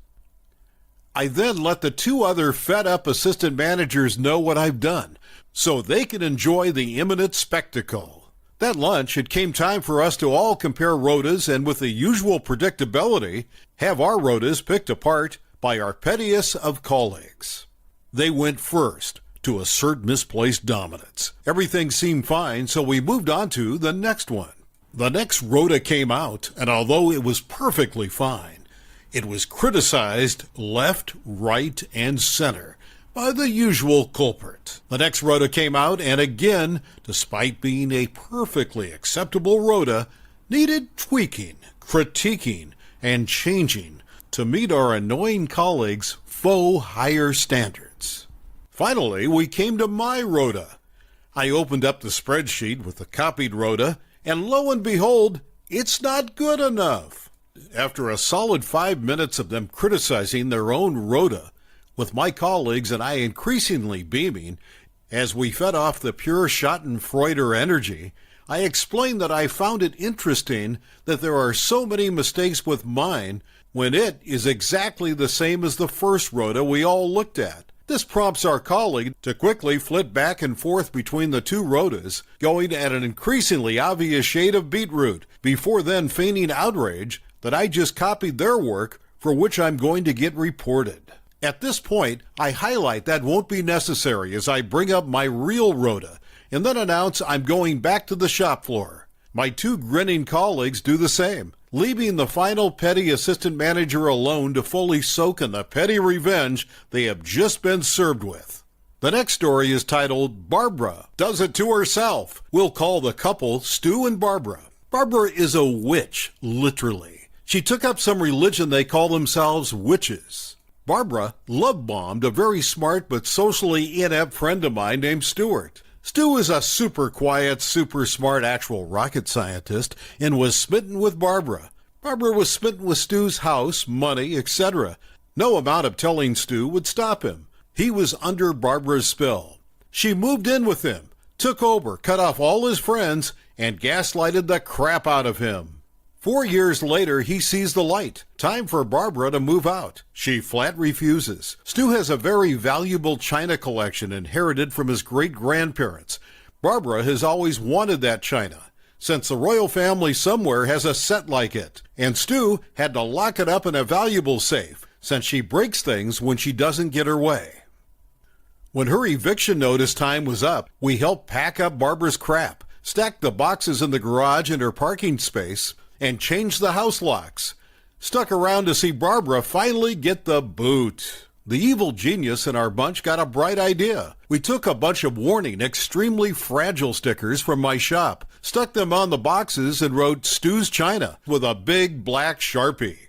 I then let the 2 other fed-up assistant managers know what I've done, so they can enjoy the imminent spectacle. That lunch, it came time for us to all compare rotas and with the usual predictability, have our rotas picked apart by our pettiest of colleagues. They went first to assert misplaced dominance. Everything seemed fine, so we moved on to the next one. The next rota came out, and although it was perfectly fine, it was criticized left, right, and center by the usual culprit. The next rota came out, and again, despite being a perfectly acceptable rota, needed tweaking, critiquing, and changing to meet our annoying colleagues' faux higher standards. Finally, we came to my rota. I opened up the spreadsheet with the copied rota, and lo and behold, it's not good enough. After a solid 5 minutes of them criticizing their own rota, with my colleagues and I increasingly beaming, as we fed off the pure Schadenfreude energy, I explained that I found it interesting that there are so many mistakes with mine when it is exactly the same as the first rota we all looked at. This prompts our colleague to quickly flit back and forth between the 2 rotas, going at an increasingly obvious shade of beetroot, before then feigning outrage that I just copied their work, for which I'm going to get reported. At this point, I highlight that won't be necessary as I bring up my real rota, and then announce I'm going back to the shop floor. My 2 grinning colleagues do the same, leaving the final petty assistant manager alone to fully soak in the petty revenge they have just been served with. The next story is titled, Barbara Does It to Herself. We'll call the couple Stu and Barbara. Barbara is a witch, literally. She took up some religion they call themselves witches. Barbara love-bombed a very smart but socially inept friend of mine named Stuart. Stu is a super quiet, super smart actual rocket scientist and was smitten with Barbara. Barbara was smitten with Stu's house, money, etc. No amount of telling Stu would stop him. He was under Barbara's spell. She moved in with him, took over, cut off all his friends, and gaslighted the crap out of him. 4 years later, he sees the light. Time for Barbara to move out. She flat refuses. Stu has a very valuable china collection inherited from his great-grandparents. Barbara has always wanted that china, since the royal family somewhere has a set like it, and Stu had to lock it up in a valuable safe, since she breaks things when she doesn't get her way. When her eviction notice time was up, we helped pack up Barbara's crap, stacked the boxes in the garage in her parking space, and changed the house locks. Stuck around to see Barbara finally get the boot. The evil genius in our bunch got a bright idea. We took a bunch of warning, extremely fragile stickers from my shop, stuck them on the boxes, and wrote Stu's China with a big black Sharpie.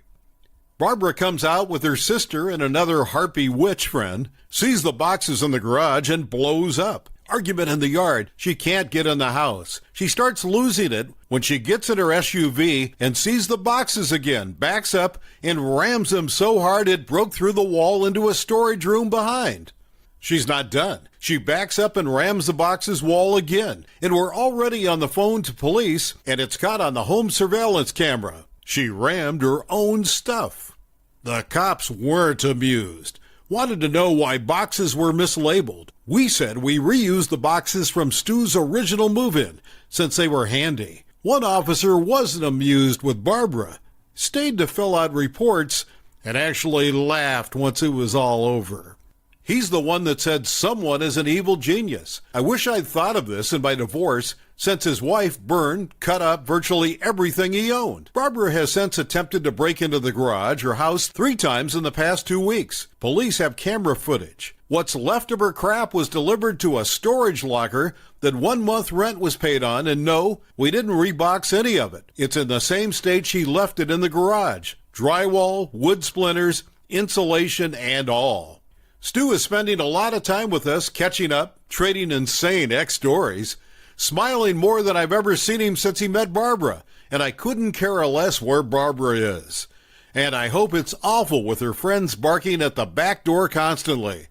Barbara comes out with her sister and another harpy witch friend, sees the boxes in the garage, and blows up. Argument in the yard. She can't get in the house. She starts losing it when she gets in her SUV and sees the boxes again, backs up, and rams them so hard it broke through the wall into a storage room behind. She's not done. She backs up and rams the box's wall again, and we're already on the phone to police, and it's caught on the home surveillance camera. She rammed her own stuff. The cops weren't amused. Wanted to know why boxes were mislabeled. We said we reused the boxes from Stu's original move-in, since they were handy. One officer wasn't amused with Barbara, stayed to fill out reports, and actually laughed once it was all over. He's the one that said someone is an evil genius. I wish I'd thought of this in my divorce, since his wife burned, cut up virtually everything he owned. Barbara has since attempted to break into the garage or house 3 times in the past 2 weeks. Police have camera footage. What's left of her crap was delivered to a storage locker that 1 month rent was paid on, and no, we didn't rebox any of it. It's in the same state she left it in the garage. Drywall, wood splinters, insulation, and all. Stu is spending a lot of time with us, catching up, trading insane ex-stories, smiling more than I've ever seen him since he met Barbara, and I couldn't care less where Barbara is. And I hope it's awful with her friends barking at the back door constantly.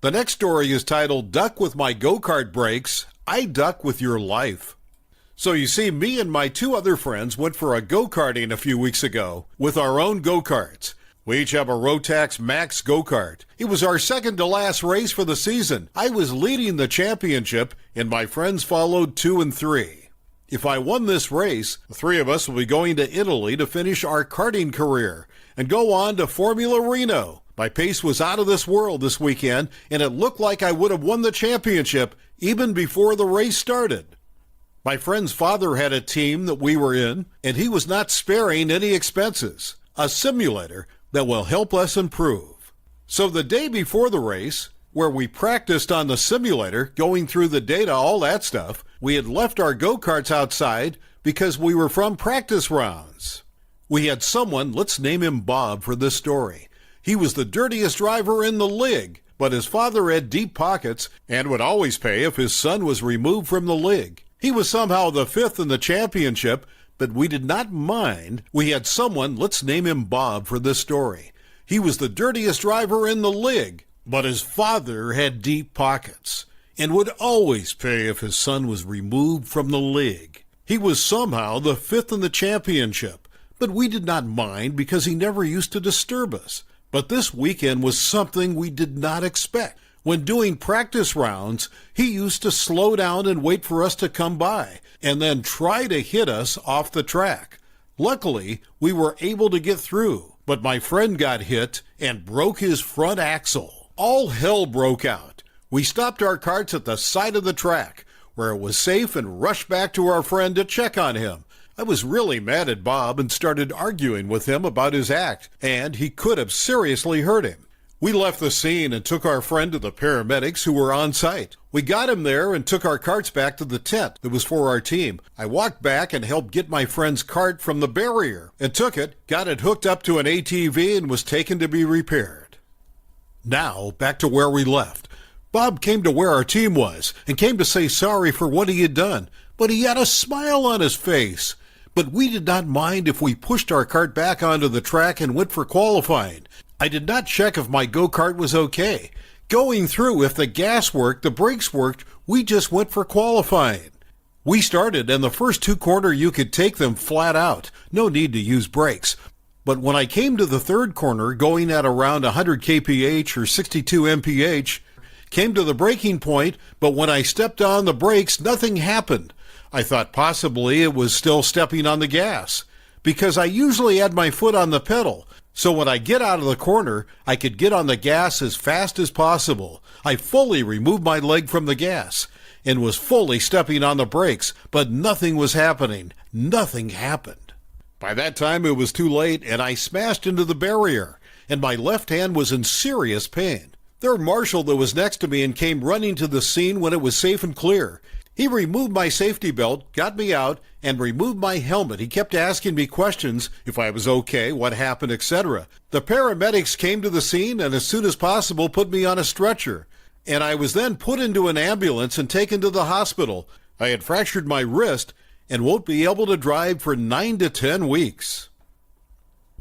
The next story is titled, Duck with My Go-Kart Brakes, I Duck with Your Life. So you see, me and my 2 other friends went for a go-karting a few weeks ago with our own go-karts. We each have a Rotax Max go-kart. It was our second to last race for the season. I was leading the championship, and my friends followed 2 and 3. If I won this race, the 3 of us will be going to Italy to finish our karting career and go on to Formula Reno. My pace was out of this world this weekend, and it looked like I would have won the championship even before the race started. My friend's father had a team that we were in, and he was not sparing any expenses. A simulator that will help us improve. So the day before the race, where we practiced on the simulator, going through the data, all that stuff, we had left our go-karts outside because we were from practice rounds. We had someone, let's name him Bob for this story. He was the dirtiest driver in the league, but his father had deep pockets and would always pay if his son was removed from the league. He was somehow the 5th in the championship, but we did not mind. We had someone, let's name him Bob for this story. He was the dirtiest driver in the league, but his father had deep pockets and would always pay if his son was removed from the league. He was somehow the 5th in the championship, but we did not mind because he never used to disturb us. But this weekend was something we did not expect. When doing practice rounds, he used to slow down and wait for us to come by, and then try to hit us off the track. Luckily, we were able to get through, but my friend got hit and broke his front axle. All hell broke out. We stopped our carts at the side of the track, where it was safe, and rushed back to our friend to check on him. I was really mad at Bob and started arguing with him about his act, and he could have seriously hurt him. We left the scene and took our friend to the paramedics who were on site. We got him there and took our carts back to the tent that was for our team. I walked back and helped get my friend's cart from the barrier and took it, got it hooked up to an ATV, and was taken to be repaired. Now, back to where we left. Bob came to where our team was and came to say sorry for what he had done, but he had a smile on his face. But we did not mind if we pushed our cart back onto the track and went for qualifying. I did not check if my go-kart was okay. Going through, if the gas worked, the brakes worked, we just went for qualifying. We started, and the first 2 corner you could take them flat out. No need to use brakes. But when I came to the 3rd corner, going at around 100 kph or 62 mph, came to the braking point, but when I stepped on the brakes, nothing happened. I thought possibly it was still stepping on the gas, because I usually had my foot on the pedal, so when I get out of the corner, I could get on the gas as fast as possible. I fully removed my leg from the gas and was fully stepping on the brakes, but nothing was happening. Nothing happened. By that time, it was too late, and I smashed into the barrier, and my left hand was in serious pain. Their marshal that was next to me and came running to the scene when it was safe and clear. He removed my safety belt, got me out, and removed my helmet. He kept asking me questions, if I was okay, what happened, etc. The paramedics came to the scene and as soon as possible put me on a stretcher. And I was then put into an ambulance and taken to the hospital. I had fractured my wrist and won't be able to drive for 9 to 10 weeks.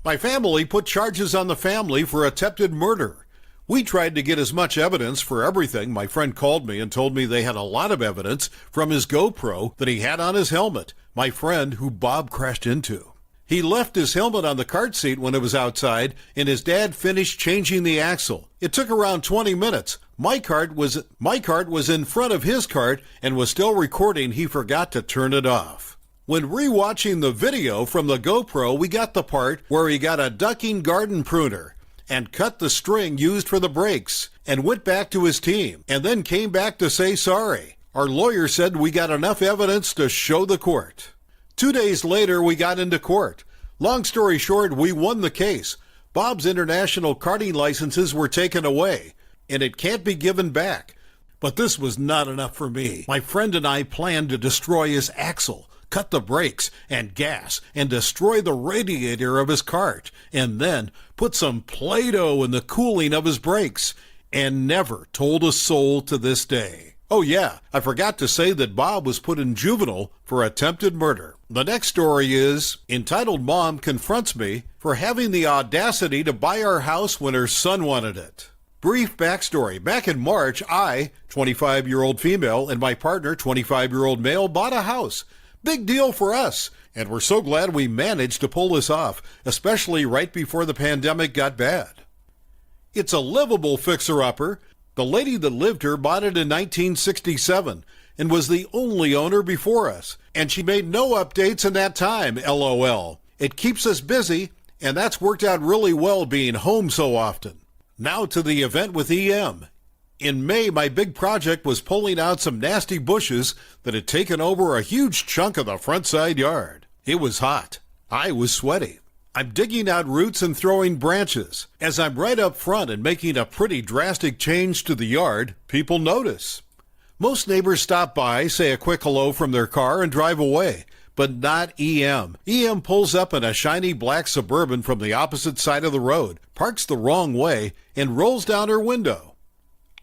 My family put charges on the family for attempted murder. We tried to get as much evidence for everything. My friend called me and told me they had a lot of evidence from his GoPro that he had on his helmet, my friend who Bob crashed into. He left his helmet on the cart seat when it was outside, and his dad finished changing the axle. It took around 20 minutes. My cart was in front of his cart and was still recording. He forgot to turn it off. When rewatching the video from the GoPro, we got the part where he got a ducking garden pruner and cut the string used for the brakes, and went back to his team, and then came back to say sorry. Our lawyer said we got enough evidence to show the court. 2 days later, we got into court. Long story short, we won the case. Bob's international karting licenses were taken away, and it can't be given back. But this was not enough for me. My friend and I planned to destroy his axle, cut the brakes and gas, and destroy the radiator of his cart, and then put some Play-Doh in the cooling of his brakes, and never told a soul to this day. Oh yeah, I forgot to say that Bob was put in juvenile for attempted murder. The next story is, Entitled Mom confronts me for having the audacity to buy our house when her son wanted it. Brief backstory. Back in March, I, 25-year-old female, and my partner, 25-year-old male, bought a house. Big deal for us, and we're so glad we managed to pull this off, especially right before the pandemic got bad. It's a livable fixer-upper. The lady that lived here bought it in 1967 and was the only owner before us, and she made no updates in that time, LOL. It keeps us busy, and that's worked out really well being home so often. Now to the event with EM. In May, my big project was pulling out some nasty bushes that had taken over a huge chunk of the front side yard. It was hot. I was sweaty. I'm digging out roots and throwing branches. As I'm right up front and making a pretty drastic change to the yard, people notice. Most neighbors stop by, say a quick hello from their car, and drive away. But not EM. EM pulls up in a shiny black Suburban from the opposite side of the road, parks the wrong way, and rolls down her window.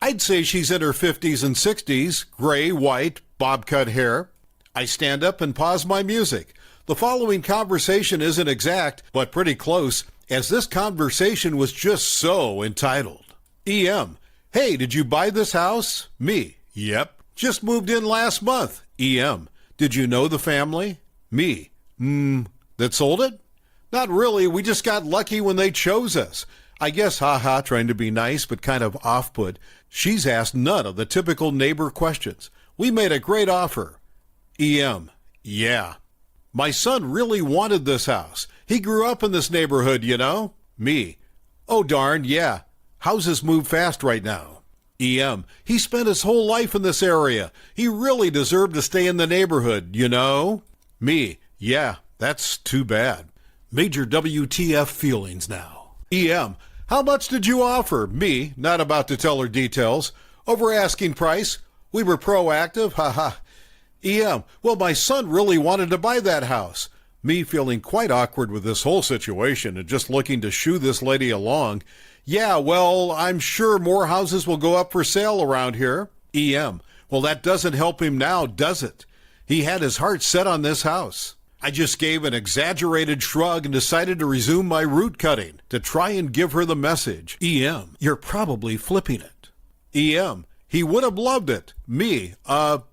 I'd say she's in her 50s and 60s, gray, white, bob-cut hair. I stand up and pause my music. The following conversation isn't exact, but pretty close, as this conversation was just so entitled. EM: Hey, did you buy this house? Me: Yep. Just moved in last month. EM: Did you know the family? Me: That sold it? Not really, we just got lucky when they chose us. I guess haha, trying to be nice but kind of off-put. She's asked none of the typical neighbor questions. We made a great offer. EM: Yeah. My son really wanted this house. He grew up in this neighborhood, you know. Me: Oh darn, yeah. Houses move fast right now. EM: He spent his whole life in this area. He really deserved to stay in the neighborhood, you know. Me: Yeah, that's too bad. Major WTF feelings now. EM: How much did you offer? Me, not about to tell her details. Over asking price. We were proactive, haha. EM: Well, my son really wanted to buy that house. Me, feeling quite awkward with this whole situation and just looking to shoo this lady along. Yeah, well, I'm sure more houses will go up for sale around here. EM: Well, that doesn't help him now, does it? He had his heart set on this house. I just gave an exaggerated shrug and decided to resume my root cutting to try and give her the message. EM: You're probably flipping it. EM, he would have loved it. Me,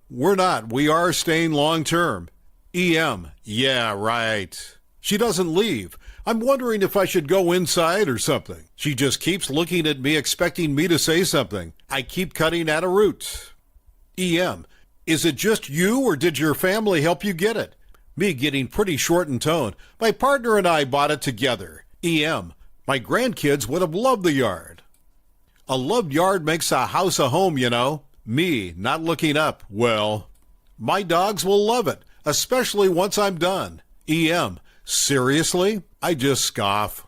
we're not. We are staying long term. EM, yeah, right. She doesn't leave. I'm wondering if I should go inside or something. She just keeps looking at me expecting me to say something. I keep cutting at a root. EM, is it just you or did your family help you get it? Me getting pretty short in tone. My partner and I bought it together. EM, my grandkids would have loved the yard. A loved yard makes a house a home, you know. Me, not looking up. Well, my dogs will love it, especially once I'm done. EM, seriously? I just scoff.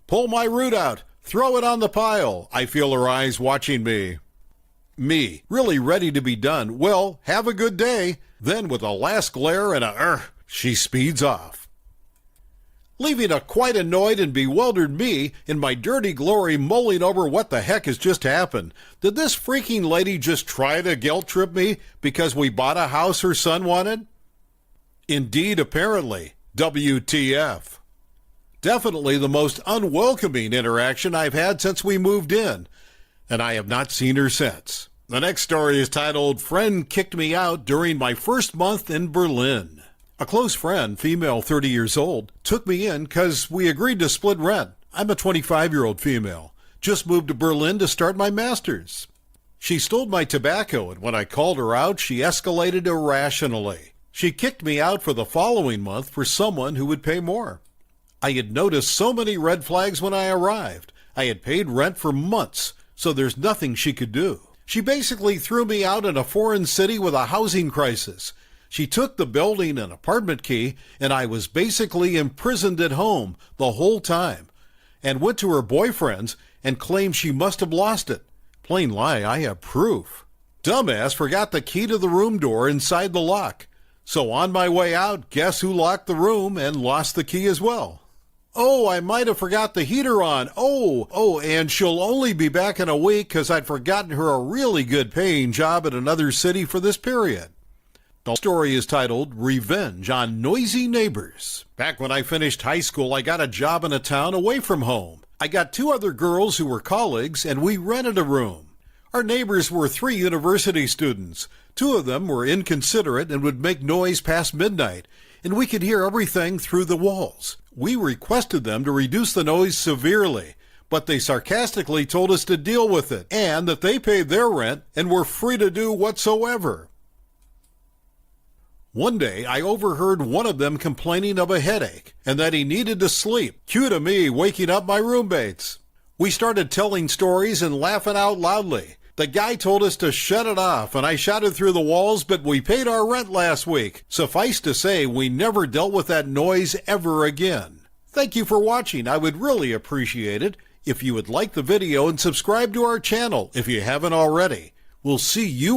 Pull my root out. Throw it on the pile. I feel her eyes watching me. Me, really ready to be done. Well, have a good day. Then with a last glare and she speeds off, leaving a quite annoyed and bewildered me in my dirty glory mulling over what the heck has just happened. Did this freaking lady just try to guilt trip me because we bought a house her son wanted? Indeed, apparently. WTF. Definitely the most unwelcoming interaction I've had since we moved in, and I have not seen her since. The next story is titled, Friend Kicked Me Out During My First Month in Berlin. A close friend, female 30 years old, took me in because we agreed to split rent. I'm a 25-year-old female. Just moved to Berlin to start my master's. She stole my tobacco, and when I called her out, she escalated irrationally. She kicked me out for the following month for someone who would pay more. I had noticed so many red flags when I arrived. I had paid rent for months, so there's nothing she could do. She basically threw me out in a foreign city with a housing crisis. She took the building and apartment key, and I was basically imprisoned at home the whole time, and went to her boyfriend's and claimed she must have lost it. Plain lie, I have proof. Dumbass forgot the key to the room door inside the lock. So on my way out, guess who locked the room and lost the key as well? Oh, I might have forgot the heater on. Oh, and she'll only be back in a week because I'd forgotten her a really good paying job at another city for this period. The story is titled, Revenge on Noisy Neighbors. Back when I finished high school, I got a job in a town away from home. I got 2 other girls who were colleagues, and we rented a room. Our neighbors were 3 university students. 2 of them were inconsiderate and would make noise past midnight, and we could hear everything through the walls. We requested them to reduce the noise severely, but they sarcastically told us to deal with it, and that they paid their rent and were free to do whatsoever. One day, I overheard one of them complaining of a headache and that he needed to sleep. Cue to me waking up my roommates. We started telling stories and laughing out loudly. The guy told us to shut it off, and I shouted through the walls, but we paid our rent last week. Suffice to say, we never dealt with that noise ever again. Thank you for watching. I would really appreciate it if you would like the video and subscribe to our channel if you haven't already. We'll see you